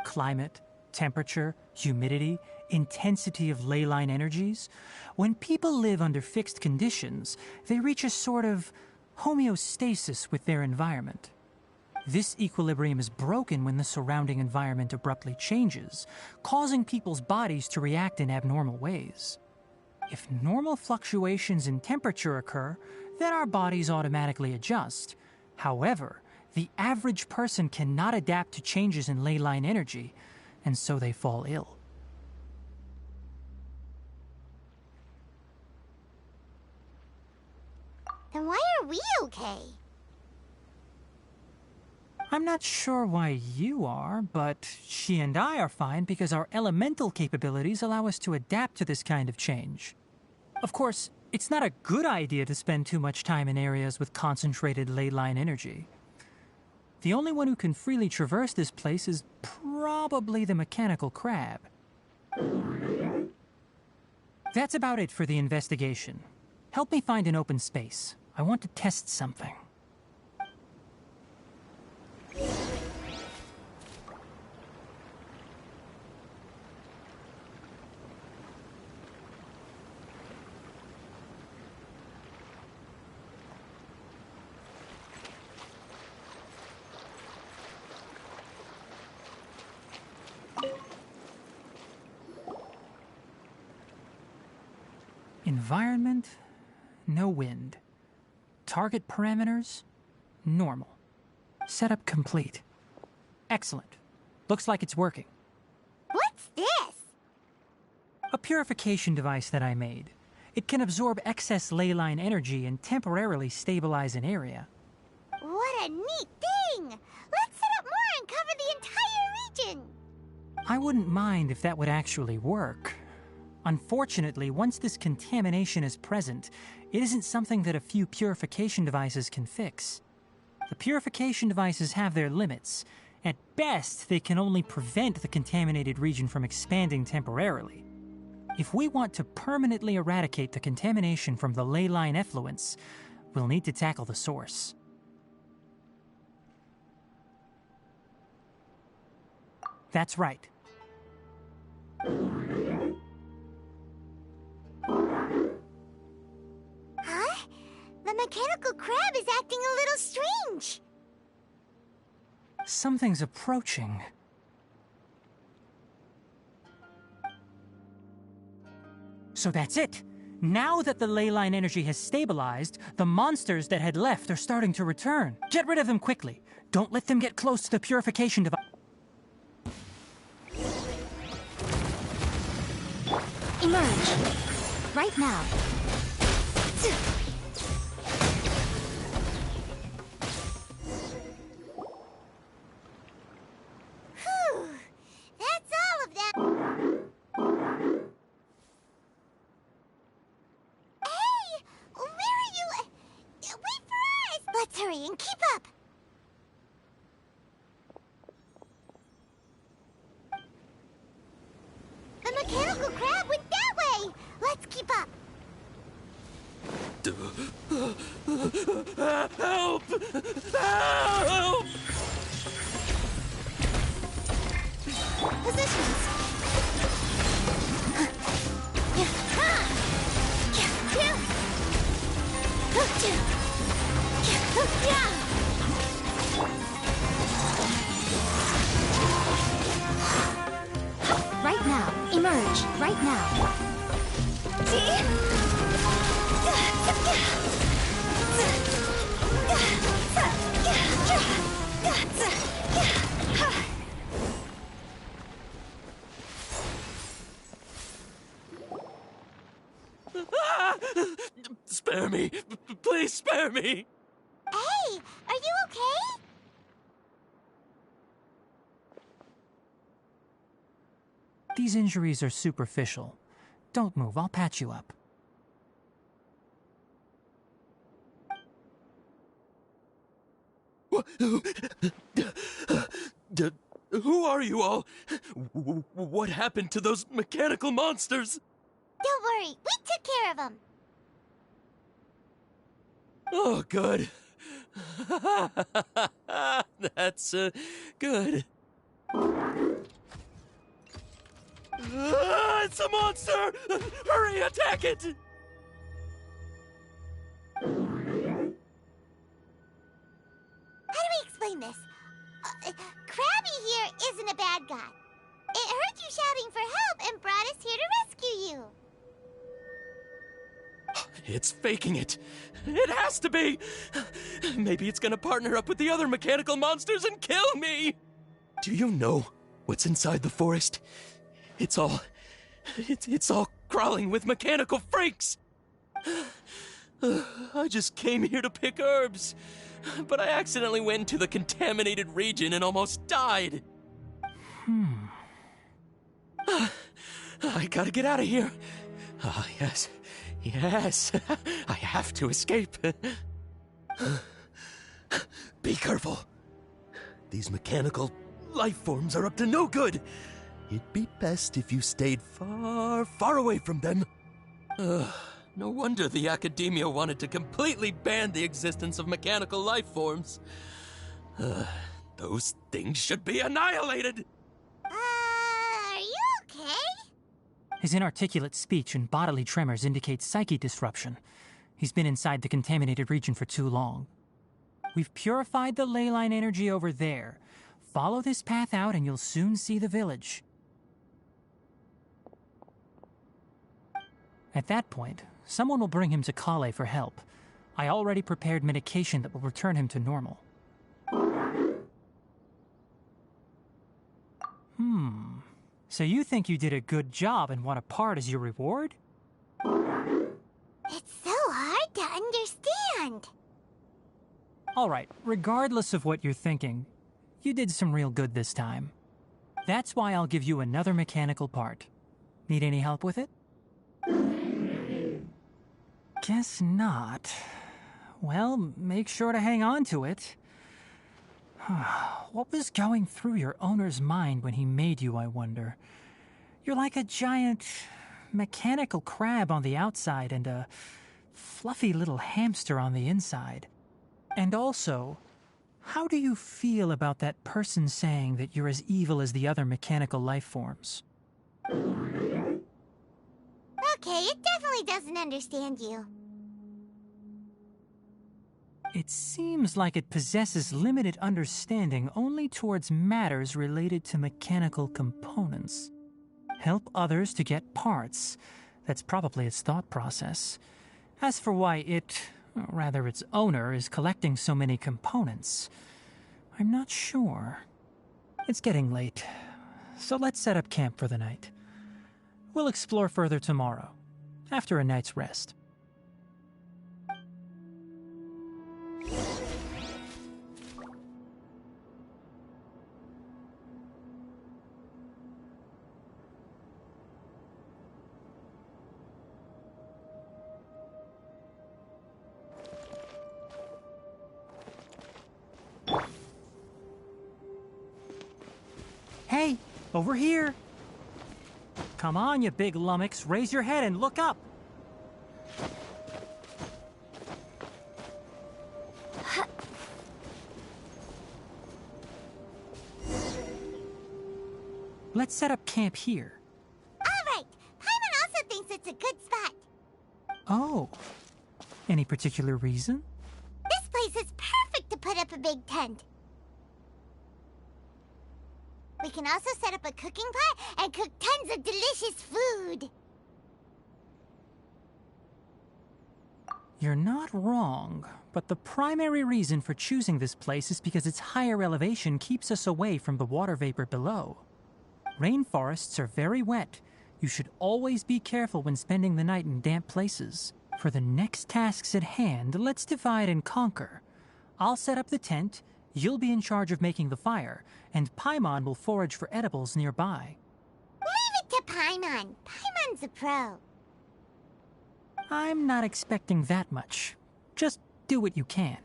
Speaker 2: Climate, temperature, humidity, intensity of ley line energies. When people live under fixed conditions, they reach a sort of homeostasis with their environment. This equilibrium is broken when the surrounding environment abruptly changes, causing people's bodies to react in abnormal ways. If normal fluctuations in temperature occur, then our bodies automatically adjust. However, the average person cannot adapt to changes in ley line energy, and so they fall ill.
Speaker 3: Then why are we okay?
Speaker 2: I'm not sure why you are, but she and I are fine because our elemental capabilities allow us to adapt to this kind of change. Of course, it's not a good idea to spend too much time in areas with concentrated ley line energy. The only one who can freely traverse this place is probably the mechanical crab. That's about it for the investigation. Help me find an open space. I want to test something. Environment, no wind. Target parameters, normal. Setup complete. Excellent. Looks like it's working. A purification device that I made. It can absorb excess ley line energy and temporarily stabilize an area.
Speaker 3: What a neat thing! Let's set up more and cover the entire region!
Speaker 2: I wouldn't mind if that would actually work. Unfortunately, once this contamination is present, it isn't something that a few purification devices can fix. The purification devices have their limits. At best, they can only prevent the contaminated region from expanding temporarily. If we want to permanently eradicate the contamination from the ley line effluents, we'll need to tackle the source. That's right.
Speaker 3: Huh? The mechanical crab is acting a little strange.
Speaker 2: Something's approaching. So that's it. Now that the ley line energy has stabilized, the monsters that had left are starting to return. Get rid of them quickly. Don't let them get close to the purification device.
Speaker 4: Emerge. Right now.
Speaker 3: Whew. That's all of them. Hey! Where are you? Wait for us! Let's hurry and keep up. The mechanical crab went that way! Let's keep up!
Speaker 8: Help! Help!
Speaker 3: Positions!
Speaker 4: Right now. Emerge. Right now.
Speaker 8: Spare me! Please spare me!
Speaker 3: Hey! Are you okay?
Speaker 2: These injuries are superficial. Don't move, I'll patch you up.
Speaker 8: Who are you all? What happened to those mechanical monsters?
Speaker 3: Don't worry, we took care of them.
Speaker 8: Oh, good. That's, good. It's a monster! Hurry, attack it!
Speaker 3: How do we explain this? Krabby here isn't a bad guy. It heard you shouting for help and brought us here to rescue you.
Speaker 8: It's faking it. It has to be. Maybe it's gonna partner up with the other mechanical monsters and kill me. Do you know what's inside the forest? It's all crawling with mechanical freaks. I just came here to pick herbs, but I accidentally went into the contaminated region and almost died. I gotta get out of here. Ah, yes. Yes, I have to escape. Be careful. These mechanical life forms are up to no good. It'd be best if you stayed far, far away from them. No wonder the academia wanted to completely ban the existence of mechanical life forms. Those things should be annihilated.
Speaker 3: Are you okay?
Speaker 2: His inarticulate speech and bodily tremors indicate psyche disruption. He's been inside the contaminated region for too long. We've purified the ley line energy over there. Follow this path out and you'll soon see the village. At that point, someone will bring him to Kale for help. I already prepared medication that will return him to normal. So you think you did a good job and want a part as your reward?
Speaker 3: It's so hard to understand.
Speaker 2: Alright, regardless of what you're thinking, you did some real good this time. That's why I'll give you another mechanical part. Need any help with it? Guess not. Well, make sure to hang on to it. What was going through your owner's mind when he made you, I wonder? You're like a giant mechanical crab on the outside and a fluffy little hamster on the inside. And also, how do you feel about that person saying that you're as evil as the other mechanical life forms?
Speaker 3: Okay, it definitely doesn't understand you.
Speaker 2: It seems like it possesses limited understanding only towards matters related to mechanical components. Help others to get parts. That's probably its thought process. As for why its owner, is collecting so many components, I'm not sure. It's getting late, so let's set up camp for the night. We'll explore further tomorrow, after a night's rest. Hey, over here! Come on, you big lummox, raise your head and look up! Let's set up camp here.
Speaker 3: Alright, Paimon also thinks it's a good spot.
Speaker 2: Oh, any particular reason?
Speaker 3: This place is perfect to put up a big tent. We can also set up a cooking pot and cook tons of delicious food.
Speaker 2: You're not wrong, but the primary reason for choosing this place is because its higher elevation keeps us away from the water vapor below. Rainforests are very wet. You should always be careful when spending the night in damp places. For the next tasks at hand, let's divide and conquer. I'll set up the tent, you'll be in charge of making the fire, and Paimon will forage for edibles nearby.
Speaker 3: Leave it to Paimon. Paimon's a pro.
Speaker 2: I'm not expecting that much. Just do what you can.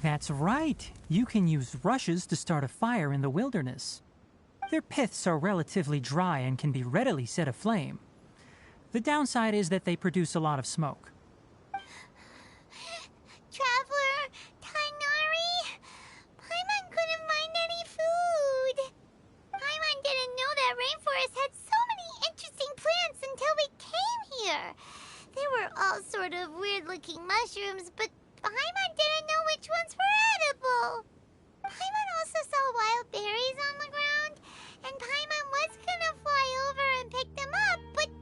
Speaker 2: That's right. You can use rushes to start a fire in the wilderness. Their piths are relatively dry and can be readily set aflame. The downside is that they produce a lot of smoke.
Speaker 3: Traveler, Tainari, Paimon couldn't find any food. Paimon didn't know that rainforest had so many interesting plants until we came here. They were all sort of weird-looking mushrooms, but Paimon didn't know which ones were edible. Paimon also saw wild berries on the ground, and Paimon was gonna fly over and pick them up, but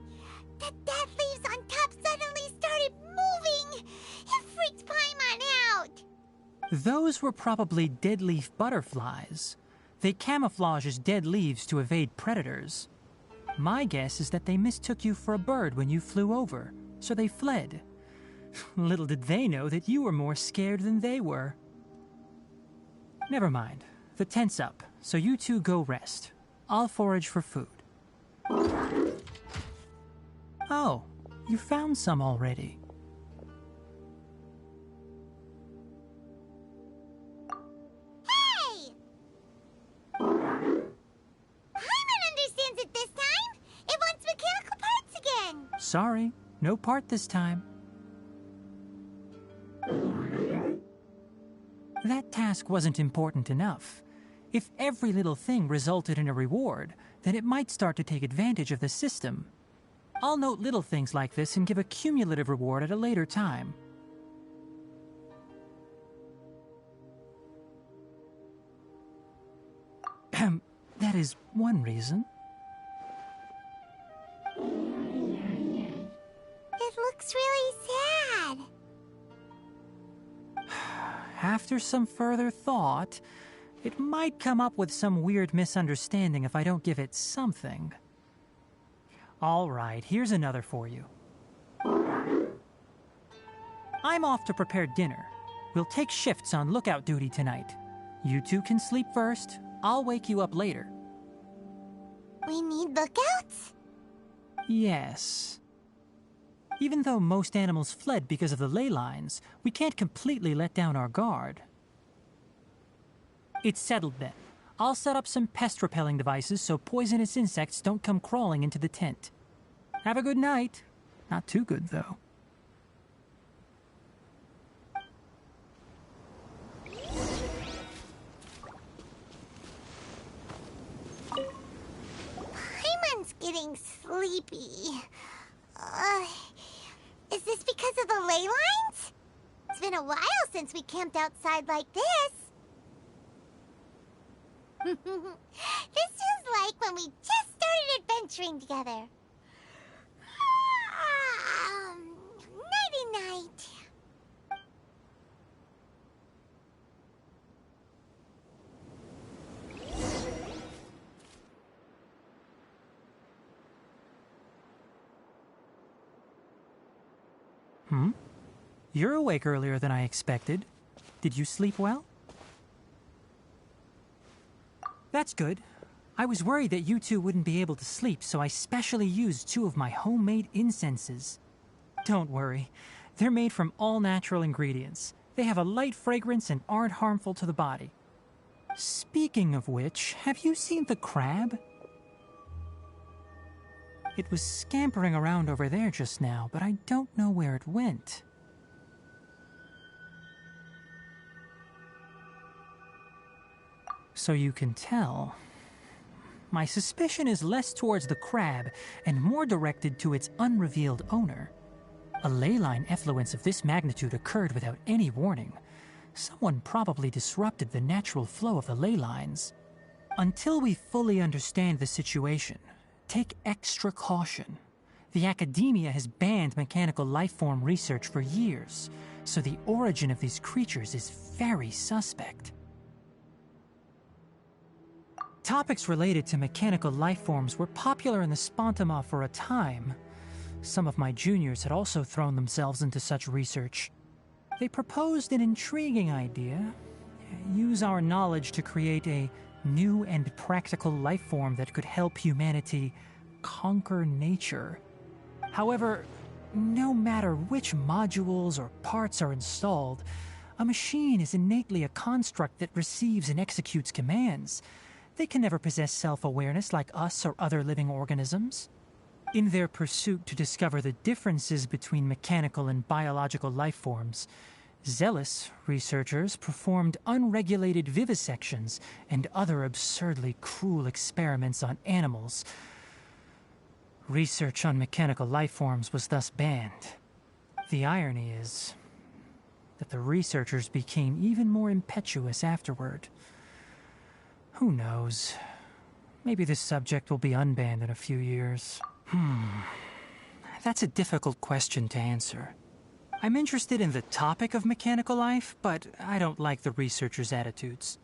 Speaker 3: the dead leaves on top suddenly started moving. It freaked Paimon out.
Speaker 2: Those were probably dead leaf butterflies. They camouflage as dead leaves to evade predators. My guess is that they mistook you for a bird when you flew over, so they fled. Little did they know that you were more scared than they were. Never mind. The tent's up, so you two go rest. I'll forage for food. Oh, you found some already.
Speaker 3: Hey! Paimon understands it this time. It wants mechanical parts again.
Speaker 2: Sorry, no part this time. That task wasn't important enough. If every little thing resulted in a reward, then it might start to take advantage of the system. I'll note little things like this and give a cumulative reward at a later time. That is one reason.
Speaker 3: It looks really sad.
Speaker 2: After some further thought, It might come up with some weird misunderstanding if I don't give it something. All right, here's another for you. I'm off to prepare dinner. We'll take shifts on lookout duty tonight. You two can sleep first. I'll wake you up later.
Speaker 3: We need lookouts?
Speaker 2: Yes. Even though most animals fled because of the ley lines, we can't completely let down our guard. It's settled then. I'll set up some pest-repelling devices so poisonous insects don't come crawling into the tent. Have a good night. Not too good, though.
Speaker 3: Paimon's getting sleepy. Is this because of the ley lines? It's been a while since we camped outside like this. This feels like when we just started adventuring together. Nighty-night.
Speaker 2: You're awake earlier than I expected. Did you sleep well? That's good. I was worried that you two wouldn't be able to sleep, so I specially used 2 of my homemade incenses. Don't worry. They're made from all natural ingredients. They have a light fragrance and aren't harmful to the body. Speaking of which, have you seen the crab? It was scampering around over there just now, but I don't know where it went. So you can tell. My suspicion is less towards the crab and more directed to its unrevealed owner. A ley line effluence of this magnitude occurred without any warning. Someone probably disrupted the natural flow of the ley lines. Until we fully understand the situation, take extra caution. The academia has banned mechanical lifeform research for years, so the origin of these creatures is very suspect. Topics related to mechanical lifeforms were popular in the Spontama for a time. Some of my juniors had also thrown themselves into such research. They proposed an intriguing idea: use our knowledge to create a new and practical lifeform that could help humanity conquer nature. However, no matter which modules or parts are installed, a machine is innately a construct that receives and executes commands. They can never possess self-awareness like us or other living organisms. In their pursuit to discover the differences between mechanical and biological life forms, zealous researchers performed unregulated vivisections and other absurdly cruel experiments on animals. Research on mechanical life forms was thus banned. The irony is that the researchers became even more impetuous afterward. Who knows? Maybe this subject will be unbanned in a few years. That's a difficult question to answer. I'm interested in the topic of mechanical life, but I don't like the researchers' attitudes.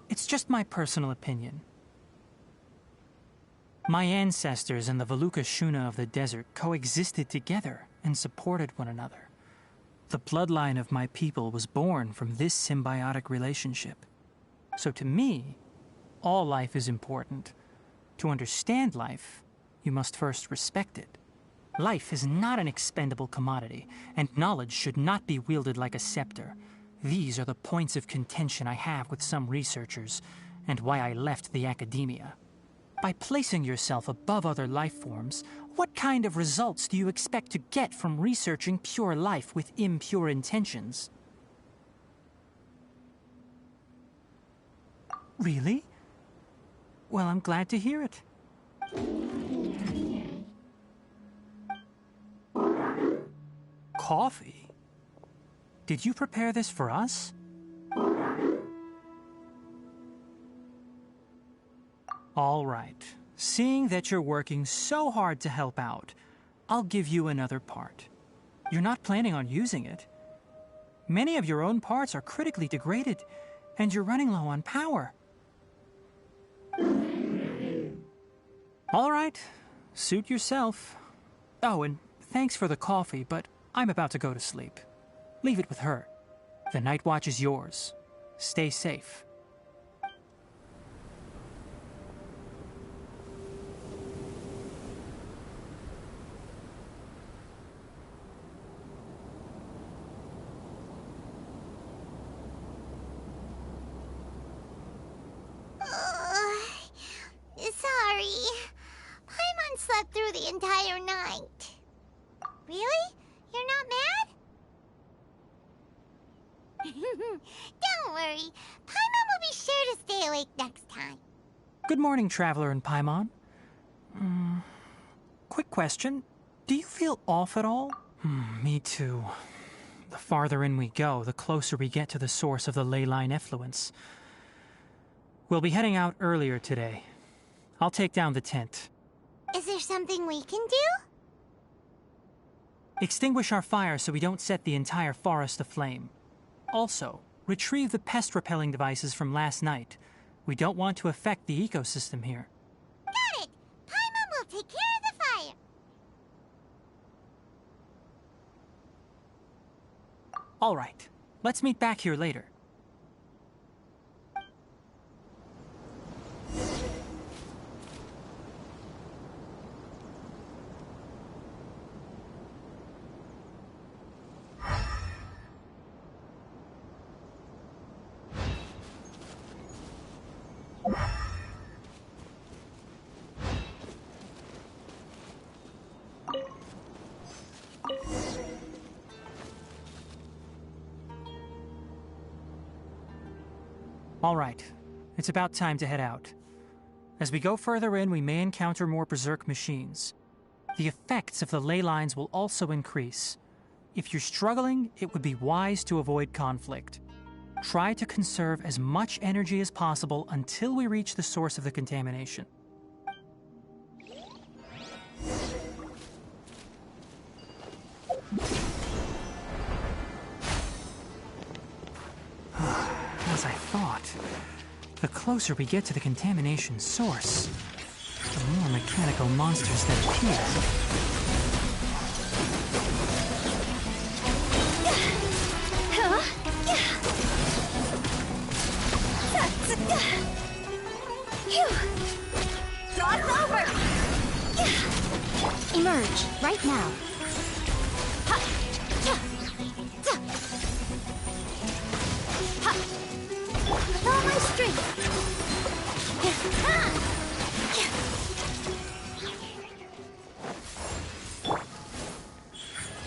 Speaker 2: It's just my personal opinion. My ancestors and the Veluca Shuna of the desert coexisted together and supported one another. The bloodline of my people was born from this symbiotic relationship. So to me, all life is important. To understand life, you must first respect it. Life is not an expendable commodity, and knowledge should not be wielded like a scepter. These are the points of contention I have with some researchers, and why I left the academia. By placing yourself above other life forms, what kind of results do you expect to get from researching pure life with impure intentions? Really? Well, I'm glad to hear it. Coffee? Did you prepare this for us? All right. Seeing that you're working so hard to help out, I'll give you another part. You're not planning on using it. Many of your own parts are critically degraded, and you're running low on power. All right, suit yourself. Oh, and thanks for the coffee, but I'm about to go to sleep. Leave it with her. The night watch is yours. Stay safe.
Speaker 3: Sorry. Paimon slept through the entire night. Really? You're not mad? Don't worry. Paimon will be sure to stay awake next time.
Speaker 2: Good morning, Traveler and Paimon. Quick question. Do you feel off at all? Me too. The farther in we go, the closer we get to the source of the ley line effluence. We'll be heading out earlier today. I'll take down the tent.
Speaker 3: Is there something we can do?
Speaker 2: Extinguish our fire so we don't set the entire forest aflame. Also, retrieve the pest-repelling devices from last night. We don't want to affect the ecosystem here.
Speaker 3: Got it! Paimon will take care of the fire.
Speaker 2: All right. Let's meet back here later. All right. It's about time to head out. As we go further in, we may encounter more berserk machines. The effects of the ley lines will also increase. If you're struggling, it would be wise to avoid conflict. Try to conserve as much energy as possible until we reach the source of the contamination. As I thought, the closer we get to the contamination source, the more mechanical monsters that appear.
Speaker 4: Emerge right now. With all my strength.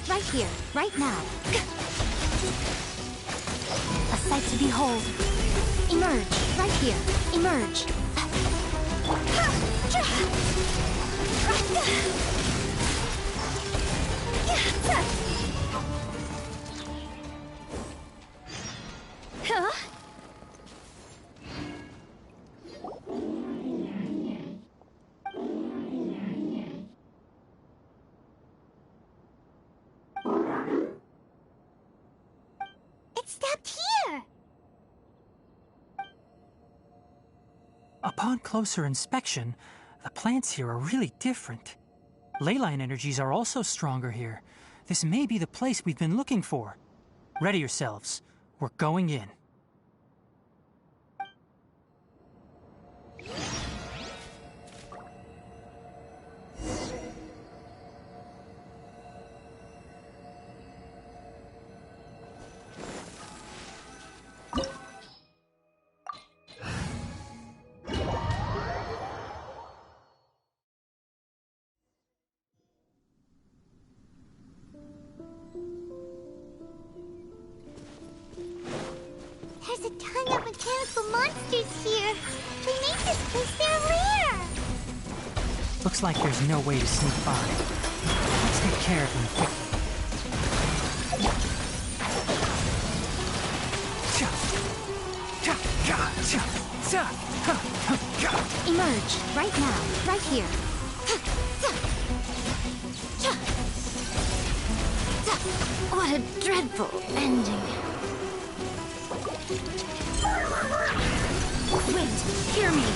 Speaker 4: Right here, right now. A sight to behold. Emerge right here. Emerge.
Speaker 3: It stopped here.
Speaker 2: Upon closer inspection, the plants here are really different. Leyline energies are also stronger here. This may be the place we've been looking for. Ready yourselves. We're going in.
Speaker 3: There's a ton of mechanical monsters here. They make this place their lair.
Speaker 2: Looks like there's no way to sneak by. Let's take care of them quickly.
Speaker 4: Emerge, right now, right here. What a dreadful ending. Wait, hear me.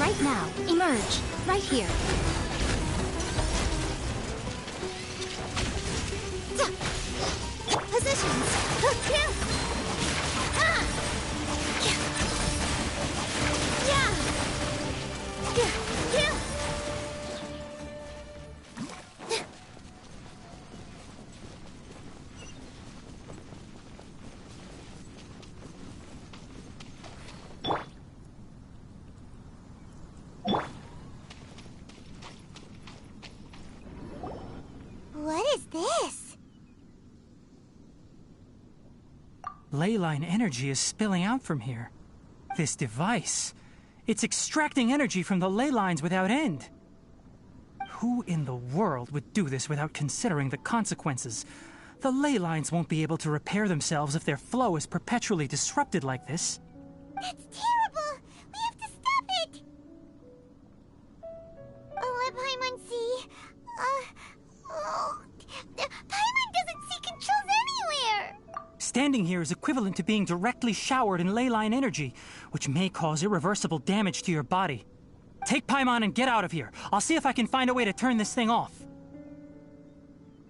Speaker 4: Right now, emerge, right here. Positions.
Speaker 3: What is this?
Speaker 2: Leyline energy is spilling out from here. This device, it's extracting energy from the ley lines without end. Who in the world would do this without considering the consequences? The ley lines won't be able to repair themselves if their flow is perpetually disrupted like this.
Speaker 3: That's terrible! We have to stop it! Oh, Paimon see. Paimon doesn't see controls anywhere!
Speaker 2: Standing here is equivalent to being directly showered in leyline energy, which may cause irreversible damage to your body. Take Paimon and get out of here. I'll see if I can find a way to turn this thing off.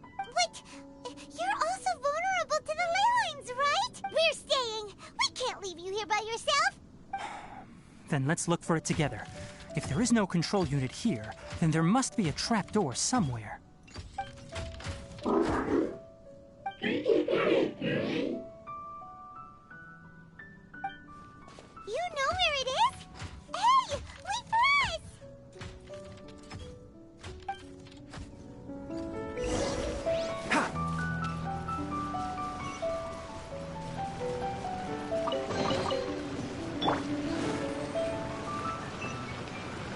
Speaker 3: Wait, you're also vulnerable to the ley lines, right? We're staying. We can't leave you here by yourself.
Speaker 2: Then let's look for it together. If there is no control unit here, then there must be a trapdoor somewhere.
Speaker 3: You know where it is? Hey, wait for us!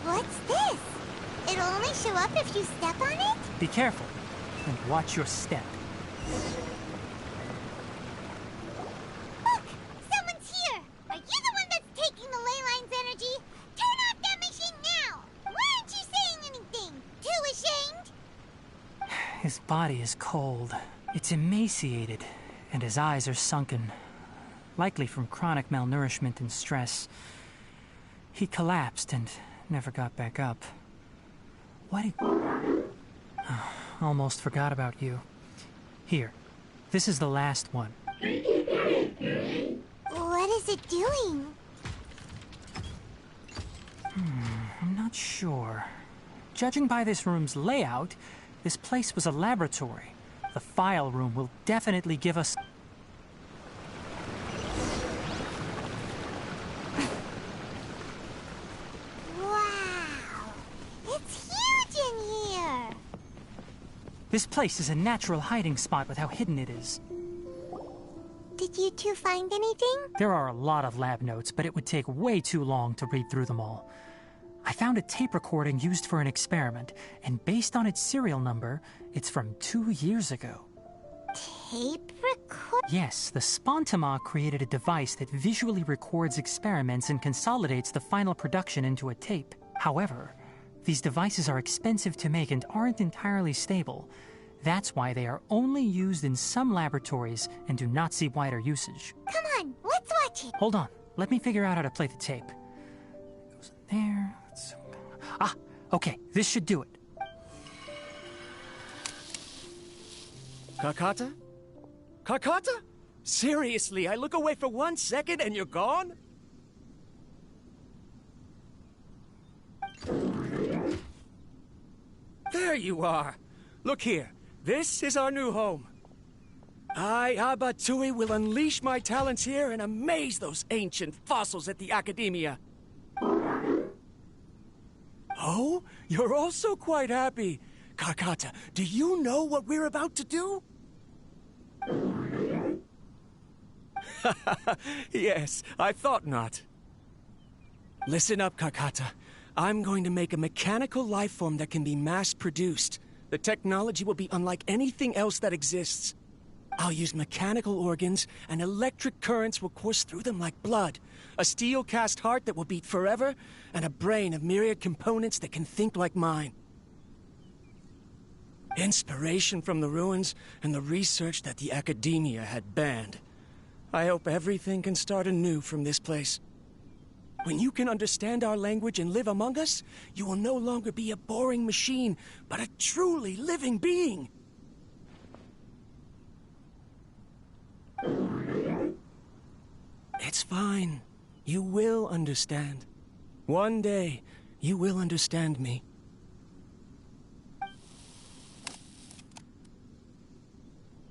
Speaker 3: What's this? It'll only show up if you step on it?
Speaker 2: Be careful, and watch your step.
Speaker 3: Look! Someone's here! Are you the one that's taking the ley line's energy? Turn off that machine now! Why aren't you saying anything? Too ashamed?
Speaker 2: His body is cold. It's emaciated, and his eyes are sunken, likely from chronic malnourishment and stress. He collapsed and never got back up. Why did... Almost forgot about you. Here, this is the last one.
Speaker 3: What is it doing?
Speaker 2: I'm not sure. Judging by this room's layout, this place was a laboratory. The file room will definitely give us...
Speaker 3: Wow! It's huge in here!
Speaker 2: This place is a natural hiding spot with how hidden it is.
Speaker 3: Did you two find anything?
Speaker 2: There are a lot of lab notes, but it would take way too long to read through them all. I found a tape recording used for an experiment, and based on its serial number, it's from 2 years ago.
Speaker 3: Tape record?
Speaker 2: Yes, the Spontima created a device that visually records experiments and consolidates the final production into a tape. However, these devices are expensive to make and aren't entirely stable. That's why they are only used in some laboratories and do not see wider usage.
Speaker 3: Come on, let's watch it.
Speaker 2: Hold on, let me figure out how to play the tape. It goes in there. Okay, this should do it.
Speaker 8: Kakata? Kakata? Seriously, I look away for 1 second and you're gone? There you are. Look here. This is our new home. I, Abatui, will unleash my talents here and amaze those ancient fossils at the Academia. Oh, you're also quite happy. Kakata, do you know what we're about to do? Yes, I thought not. Listen up, Kakata. I'm going to make a mechanical life form that can be mass-produced. The technology will be unlike anything else that exists.
Speaker 9: I'll use mechanical organs, and electric currents will course through them like blood. A steel-cast heart that will beat forever, and a brain of myriad components that can think like mine. Inspiration from the ruins and the research that the Academia had banned. I hope everything can start anew from this place. When you can understand our language and live among us, you will no longer be a boring machine, but a truly living being. It's fine. You will understand. One day, you will understand me.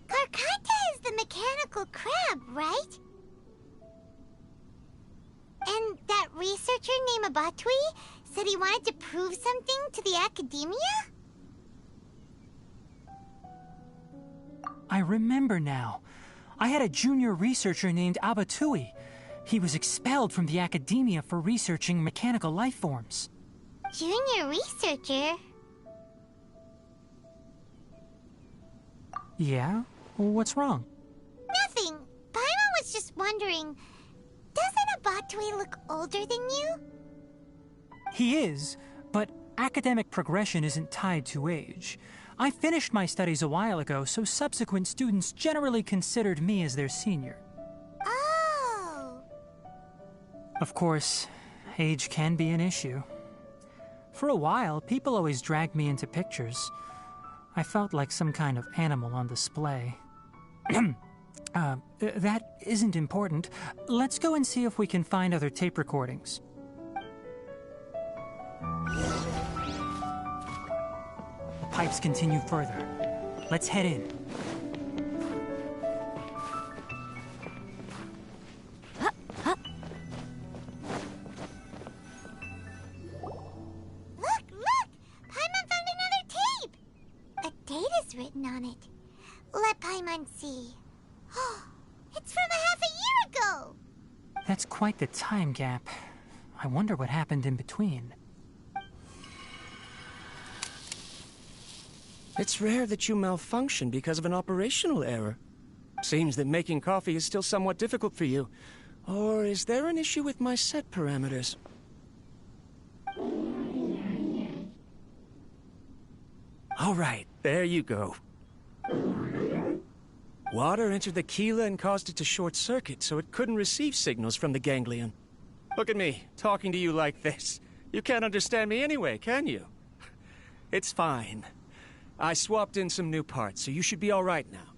Speaker 3: Karkata is the mechanical crab, right? And that researcher named Abatui said he wanted to prove something to the Academia?
Speaker 2: I remember now. I had a junior researcher named Abatui. He was expelled from the Academia for researching mechanical life forms.
Speaker 3: Junior researcher?
Speaker 2: Yeah? What's wrong?
Speaker 3: Nothing. Paimon was just wondering, doesn't Abatui look older than you?
Speaker 2: He is, but academic progression isn't tied to age. I finished my studies a while ago, so subsequent students generally considered me as their senior.
Speaker 3: Oh.
Speaker 2: Of course, age can be an issue. For a while, people always dragged me into pictures. I felt like some kind of animal on display. That isn't important. Let's go and see if we can find other tape recordings. The pipes continue further. Let's head in.
Speaker 3: Look! Paimon found another tape! A date is written on it. Let Paimon see. It's from a half a year ago!
Speaker 2: That's quite the time gap. I wonder what happened in between.
Speaker 9: It's rare that you malfunction because of an operational error. Seems that making coffee is still somewhat difficult for you. Or is there an issue with my set parameters? All right, there you go. Water entered the chela and caused it to short circuit, so it couldn't receive signals from the ganglion. Look at me, talking to you like this. You can't understand me anyway, can you? It's fine. I swapped in some new parts, so you should be all right now.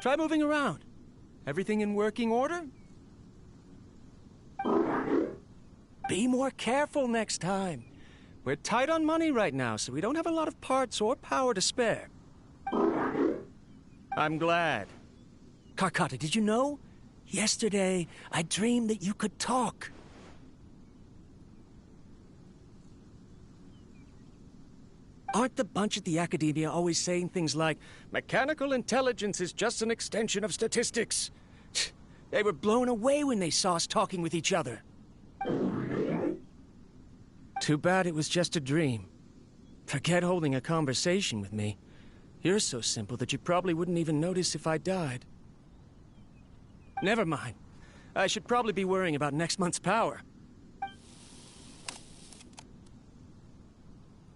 Speaker 9: Try moving around. Everything in working order? Be more careful next time. We're tight on money right now, so we don't have a lot of parts or power to spare. I'm glad. Karkata, did you know? Yesterday, I dreamed that you could talk. Aren't the bunch at the Academia always saying things like, mechanical intelligence is just an extension of statistics? They were blown away when they saw us talking with each other. Too bad it was just a dream. Forget holding a conversation with me. You're so simple that you probably wouldn't even notice if I died. Never mind. I should probably be worrying about next month's power.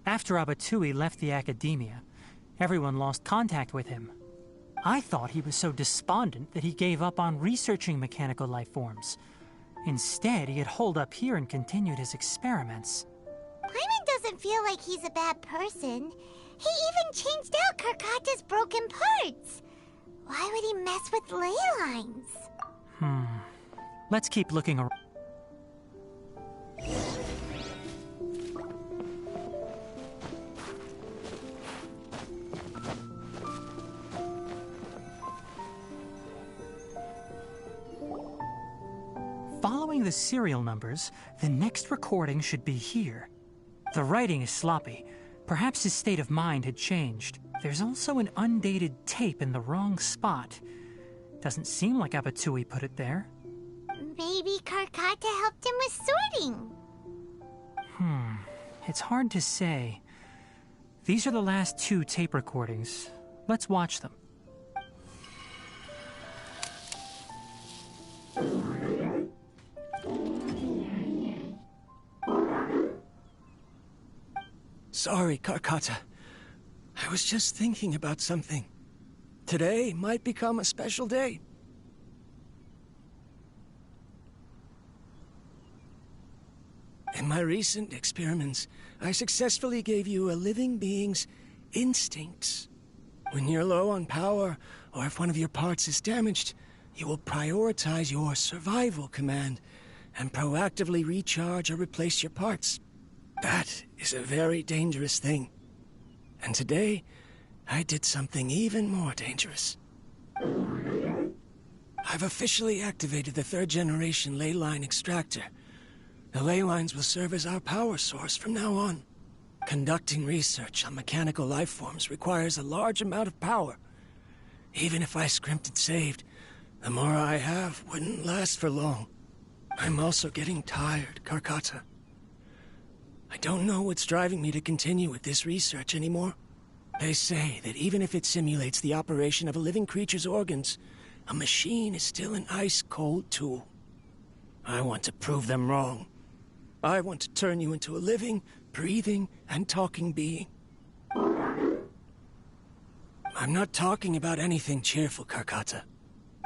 Speaker 2: After Abatui left the Academia, everyone lost contact with him. I thought he was so despondent that he gave up on researching mechanical life forms. Instead, he had holed up here and continued his experiments.
Speaker 3: Paimon doesn't feel like he's a bad person. He even changed out Karkata's broken parts. Why would he mess with ley lines?
Speaker 2: Let's keep looking around. Following the serial numbers, the next recording should be here. The writing is sloppy. Perhaps his state of mind had changed. There's also an undated tape in the wrong spot. Doesn't seem like Abatui put it there.
Speaker 3: Maybe Karkata helped him with sorting.
Speaker 2: It's hard to say. These are the last two tape recordings. Let's watch them.
Speaker 9: Sorry, Karkata. I was just thinking about something. Today might become a special day. In my recent experiments, I successfully gave you a living being's instincts. When you're low on power, or if one of your parts is damaged, you will prioritize your survival command and proactively recharge or replace your parts. That is a very dangerous thing. And today, I did something even more dangerous. I've officially activated the 3rd generation ley line extractor. The ley lines will serve as our power source from now on. Conducting research on mechanical life forms requires a large amount of power. Even if I scrimped and saved, the more I have wouldn't last for long. I'm also getting tired, Karkata. I don't know what's driving me to continue with this research anymore. They say that even if it simulates the operation of a living creature's organs, a machine is still an ice-cold tool. I want to prove them wrong. I want to turn you into a living, breathing, and talking being. I'm not talking about anything cheerful, Karkata.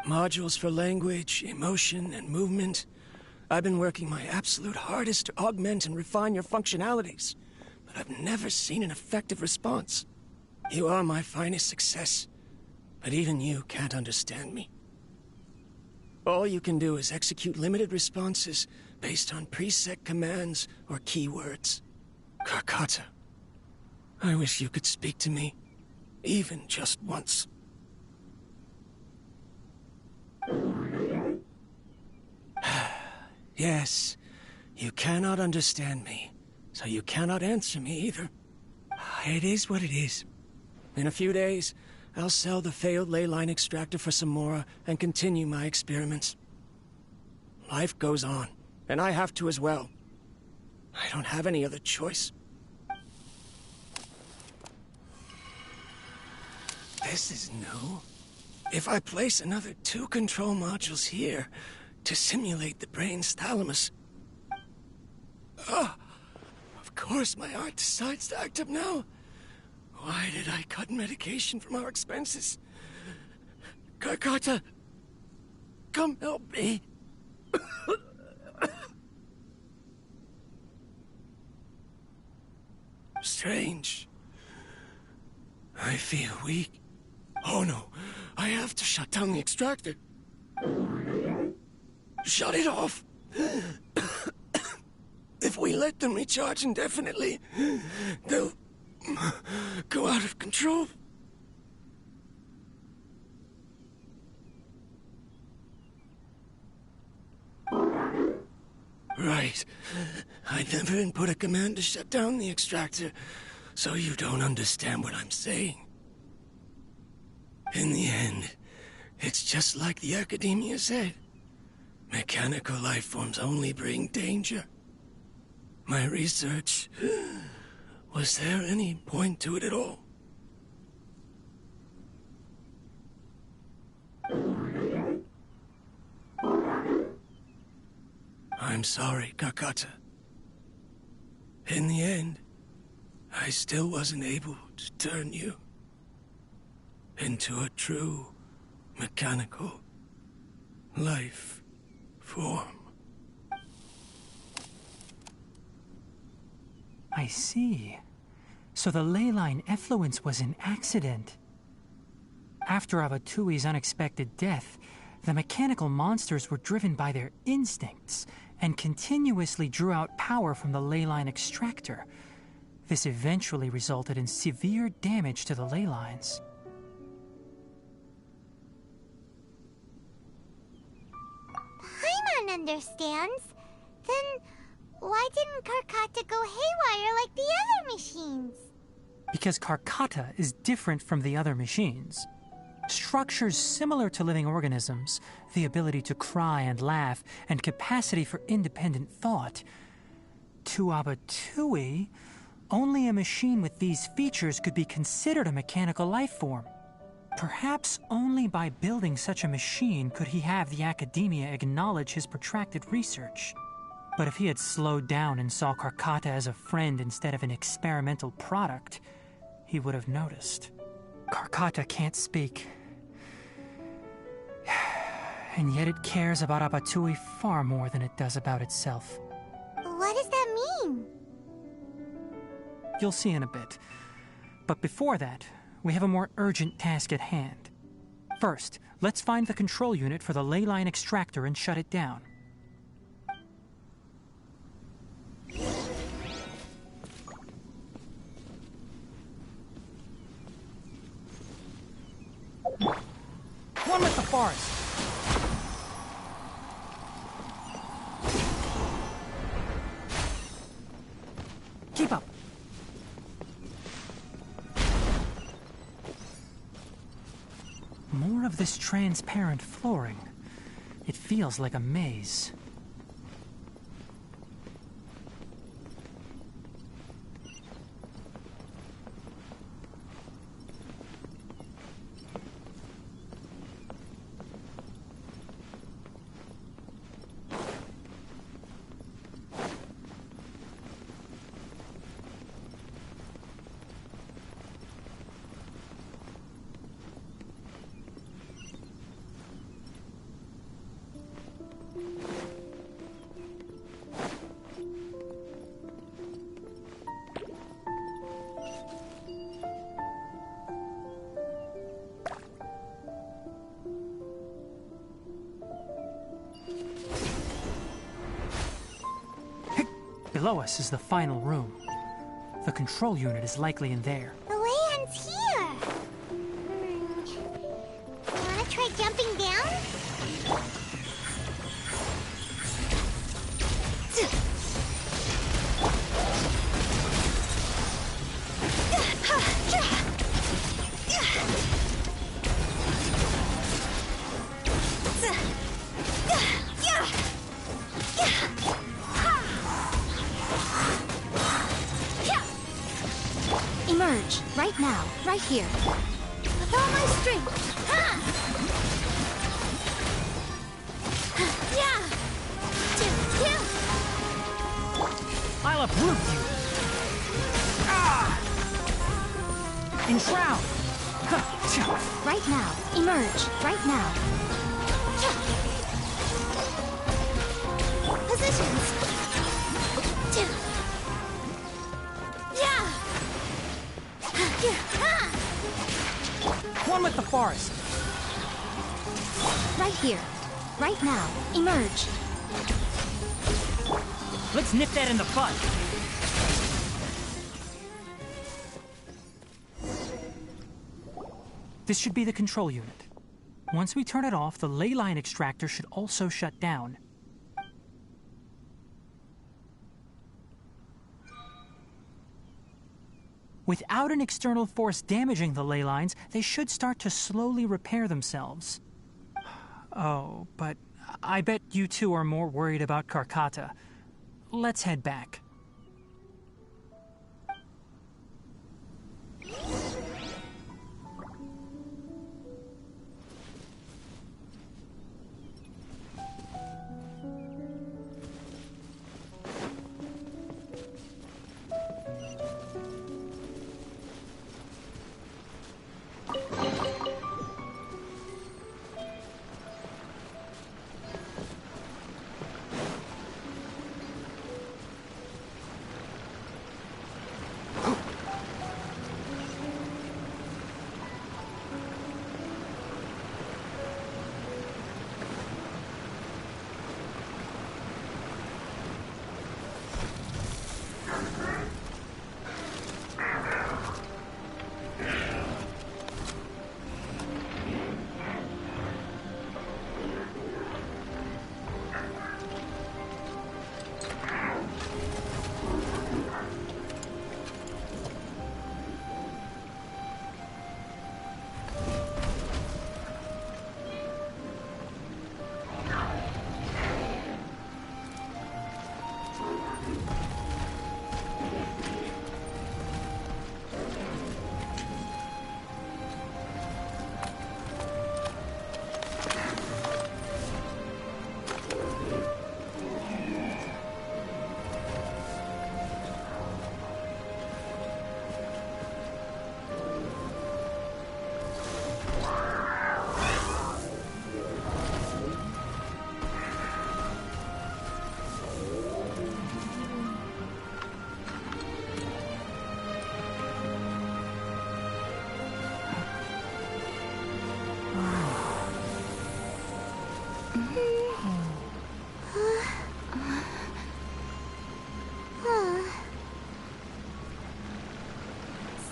Speaker 9: Modules for language, emotion, and movement. I've been working my absolute hardest to augment and refine your functionalities, but I've never seen an effective response. You are my finest success, but even you can't understand me. All you can do is execute limited responses based on preset commands or keywords. Karkata, I wish you could speak to me, even just once. Yes, you cannot understand me, so you cannot answer me either. It is what it is. In a few days, I'll sell the failed ley line extractor for some more and continue my experiments. Life goes on, and I have to as well. I don't have any other choice. This is new. If I place another 2 control modules here to simulate the brain's thalamus... of course my heart decides to act up now. Why did I cut medication from our expenses? Karkata, come help me. Strange. I feel weak. Oh no, I have to shut down the extractor. Shut it off. If we let them recharge indefinitely, they'll go out of control. Right. I never input a command to shut down the extractor, so you don't understand what I'm saying. In the end, it's just like the academia said. Mechanical life forms only bring danger. My research... Was there any point to it at all? I'm sorry, Karkata. In the end, I still wasn't able to turn you into a true mechanical life form.
Speaker 2: I see. So the ley line effluence was an accident. After Abatui's unexpected death, the mechanical monsters were driven by their instincts and continuously drew out power from the ley line extractor. This eventually resulted in severe damage to the ley lines.
Speaker 3: Paimon understands. Then why didn't Karkata go haywire like the other machines?
Speaker 2: Because Karkata is different from the other machines. Structures similar to living organisms, the ability to cry and laugh, and capacity for independent thought. To Abatui, only a machine with these features could be considered a mechanical life form. Perhaps only by building such a machine could he have the academia acknowledge his protracted research. But if he had slowed down and saw Karkata as a friend instead of an experimental product, he would have noticed. Karkata can't speak. And yet it cares about Abatui far more than it does about itself.
Speaker 3: What does that mean?
Speaker 2: You'll see in a bit. But before that, we have a more urgent task at hand. First, let's find the control unit for the ley line extractor and shut it down. One with the forest! Keep up! More of this transparent flooring. It feels like a maze. Below us is the final room. The control unit is likely in there.
Speaker 3: The way ends here. Wanna try jumping down?
Speaker 4: Emerge, right now, right here.
Speaker 3: With all my strength. Ha! Yeah!
Speaker 2: I'll uproot you! Ah! Enshroud!
Speaker 4: Right now, emerge, right now.
Speaker 3: Positions.
Speaker 2: One with the forest!
Speaker 4: Right here, right now, emerge.
Speaker 2: Let's nip that in the bud! This should be the control unit. Once we turn it off, the ley line extractor should also shut down. Without an external force damaging the ley lines, they should start to slowly repair themselves. Oh, but I bet you two are more worried about Karkata. Let's head back.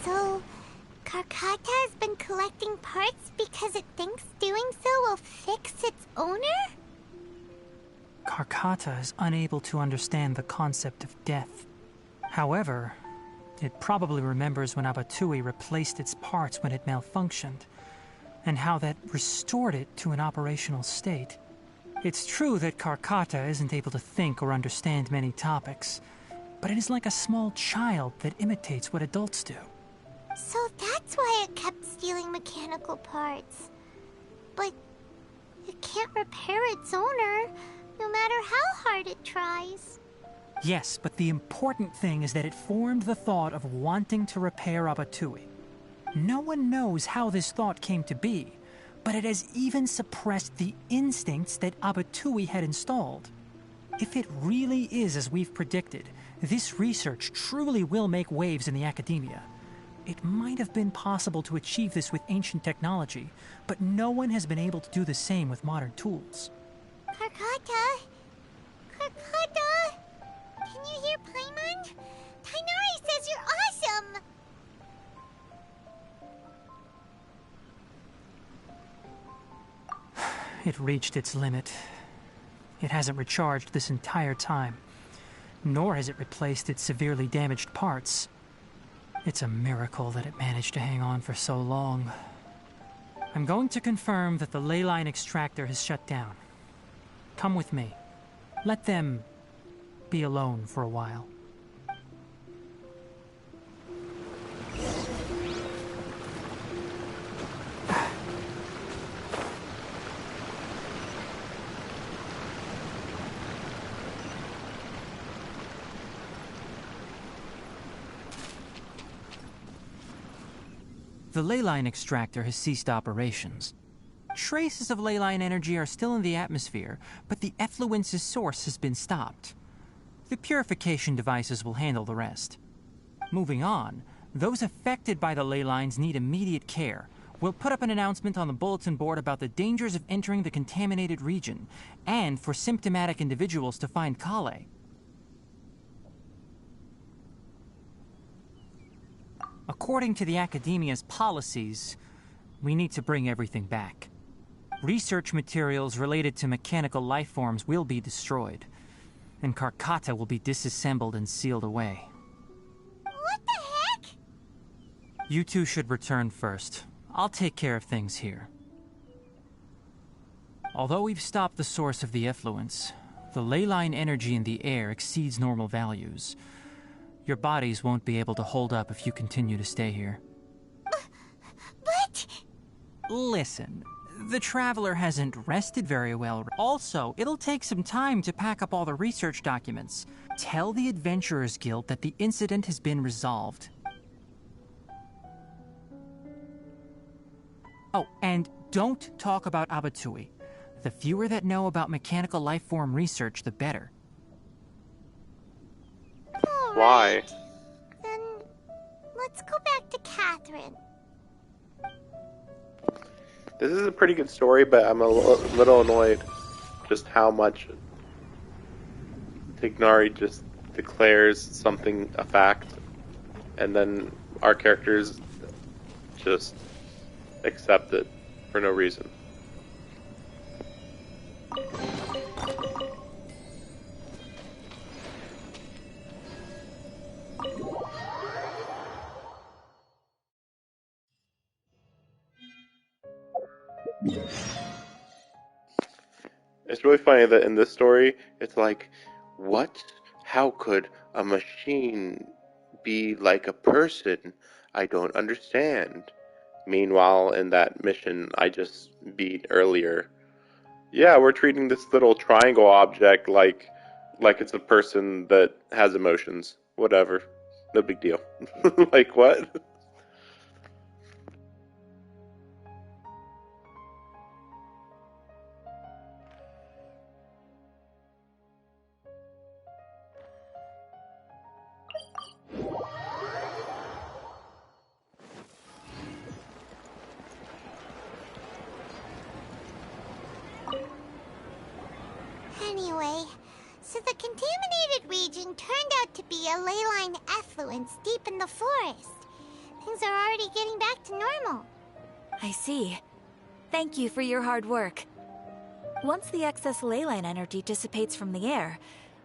Speaker 3: So, Karkata has been collecting parts because it thinks doing so will fix its owner?
Speaker 2: Karkata is unable to understand the concept of death. However, it probably remembers when Abatui replaced its parts when it malfunctioned, and how that restored it to an operational state. It's true that Karkata isn't able to think or understand many topics, but it is like a small child that imitates what adults do.
Speaker 3: So that's why it kept stealing mechanical parts. But it can't repair its owner, no matter how hard it tries.
Speaker 2: Yes, but the important thing is that it formed the thought of wanting to repair Abatui. No one knows how this thought came to be, but it has even suppressed the instincts that Abatui had installed. If it really is as we've predicted, this research truly will make waves in the academia. It might have been possible to achieve this with ancient technology, but no one has been able to do the same with modern tools.
Speaker 3: Karkata? Karkata? Can you hear Paimon? Tainari says you're awesome!
Speaker 2: It reached its limit. It hasn't recharged this entire time, nor has it replaced its severely damaged parts. It's a miracle that it managed to hang on for so long. I'm going to confirm that the ley line extractor has shut down. Come with me. Let them be alone for a while. The ley line extractor has ceased operations. Traces of ley line energy are still in the atmosphere, but the effluence's source has been stopped. The purification devices will handle the rest. Moving on, those affected by the ley lines need immediate care. We'll put up an announcement on the bulletin board about the dangers of entering the contaminated region, and for symptomatic individuals to find Kale. According to the Academia's policies, we need to bring everything back. Research materials related to mechanical life forms will be destroyed, and Karkata will be disassembled and sealed away.
Speaker 3: What the heck?
Speaker 2: You two should return first. I'll take care of things here. Although we've stopped the source of the effluence, the ley line energy in the air exceeds normal values. Your bodies won't be able to hold up if you continue to stay here.
Speaker 3: But...
Speaker 2: Listen, the Traveler hasn't rested very well. Also, it'll take some time to pack up all the research documents. Tell the Adventurers Guild that the incident has been resolved. Oh, and don't talk about Abatui. The fewer that know about mechanical life form research, the better.
Speaker 10: Why?
Speaker 3: Then let's go back to Catherine.
Speaker 10: This is a pretty good story, but I'm a little annoyed just how much Tignari just declares something a fact, and then our characters just accept it for no reason. It's really funny that in this story, it's like, what? How could a machine be like a person? I don't understand. Meanwhile, in that mission I just beat earlier, yeah, we're treating this little triangle object like it's a person that has emotions. Whatever. No big deal. Like, what?
Speaker 3: Anyway, so the contaminated region turned out to be a ley line effluence deep in the forest. Things are already getting back to normal.
Speaker 4: I see. Thank you for your hard work. Once the excess ley line energy dissipates from the air,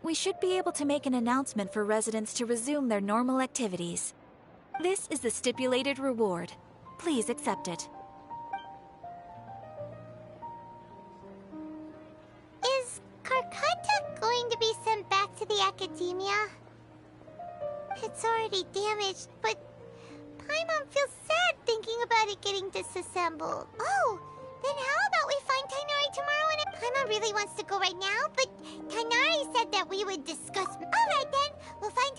Speaker 4: we should be able to make an announcement for residents to resume their normal activities. This is the stipulated reward. Please accept it.
Speaker 3: Is Karkata going to be sent back to the academia? It's already damaged, but Paimon feels sad thinking about it getting disassembled. Oh, then how about we find Tainari tomorrow and Paimon really wants to go right now, but Tainari said that we would discuss. Alright then, we'll find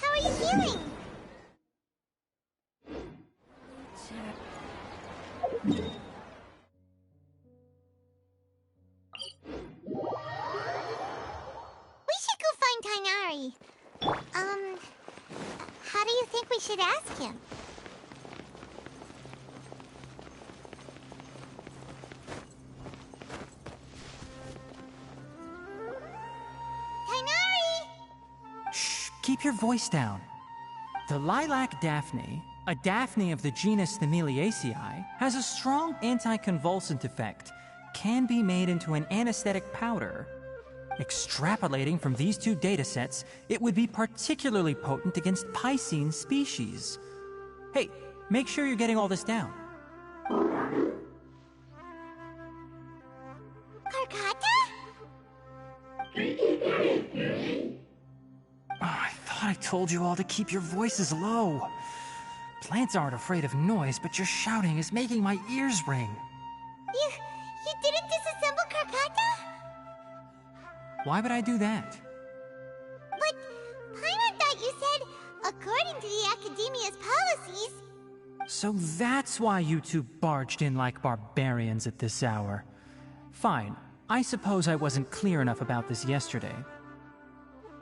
Speaker 3: How are you feeling? We should go find Tainari. How do you think we should ask him? Tainari!
Speaker 2: Shh, keep your voice down. The lilac daphne, a daphne of the genus Thameliaceae, has a strong anticonvulsant effect, can be made into an anesthetic powder. Extrapolating from these two datasets, it would be particularly potent against Piscine species. Hey, make sure you're getting all this down.
Speaker 3: Karkata?
Speaker 2: Oh, I thought I told you all to keep your voices low. Plants aren't afraid of noise, but your shouting is making my ears ring.
Speaker 3: You didn't disassemble Karkata?
Speaker 2: Why would I do that?
Speaker 3: But Paimon thought you said, according to the Academia's policies...
Speaker 2: So that's why you two barged in like barbarians at this hour. Fine, I suppose I wasn't clear enough about this yesterday.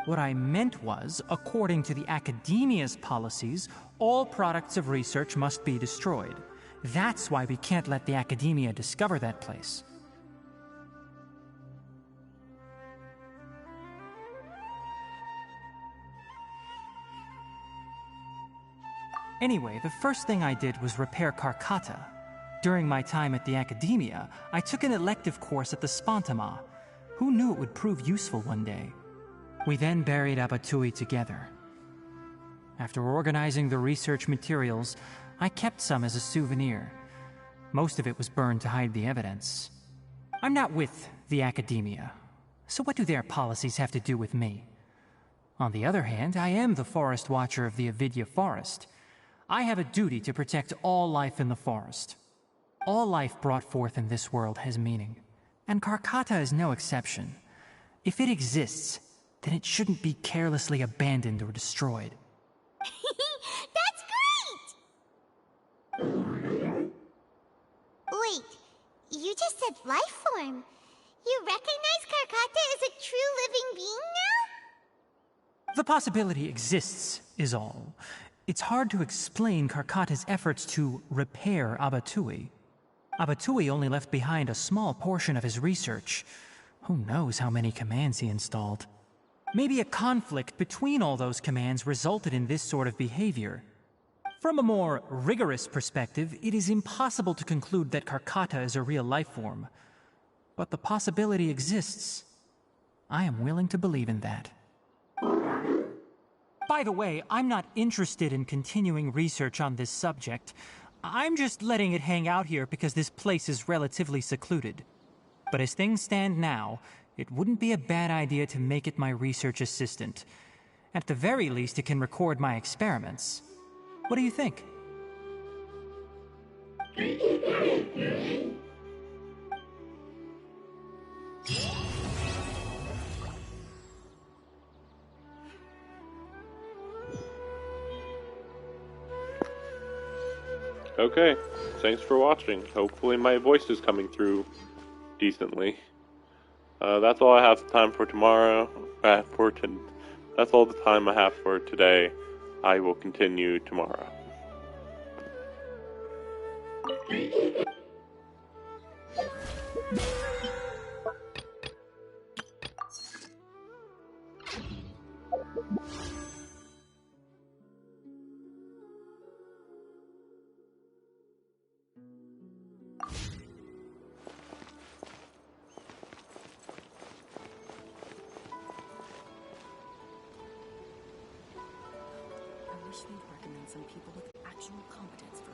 Speaker 2: What I meant was, according to the Academia's policies, all products of research must be destroyed. That's why we can't let the Academia discover that place. Anyway, the first thing I did was repair Karkata. During my time at the Academia, I took an elective course at the Spontama. Who knew it would prove useful one day? We then buried Abatui together. After organizing the research materials, I kept some as a souvenir. Most of it was burned to hide the evidence. I'm not with the Academia, so what do their policies have to do with me? On the other hand, I am the Forest Watcher of the Avidya Forest. I have a duty to protect all life in the forest. All life brought forth in this world has meaning, and Karkata is no exception. If it exists, then it shouldn't be carelessly abandoned or destroyed.
Speaker 3: That's great! Wait, you just said life form. You recognize Karkata as a true living being now?
Speaker 2: The possibility exists, is all. It's hard to explain Karkata's efforts to repair Abatui. Abatui only left behind a small portion of his research. Who knows how many commands he installed? Maybe a conflict between all those commands resulted in this sort of behavior. From a more rigorous perspective, it is impossible to conclude that Karkata is a real life form. But the possibility exists. I am willing to believe in that. By the way, I'm not interested in continuing research on this subject. I'm just letting it hang out here because this place is relatively secluded. But as things stand now, it wouldn't be a bad idea to make it my research assistant. At the very least, it can record my experiments. What do you think?
Speaker 10: Okay, thanks for watching. Hopefully my voice is coming through decently. That's all I have time for tomorrow. That's all the time I have for today. I will continue tomorrow.
Speaker 11: I wish they'd recommend some people with actual competence for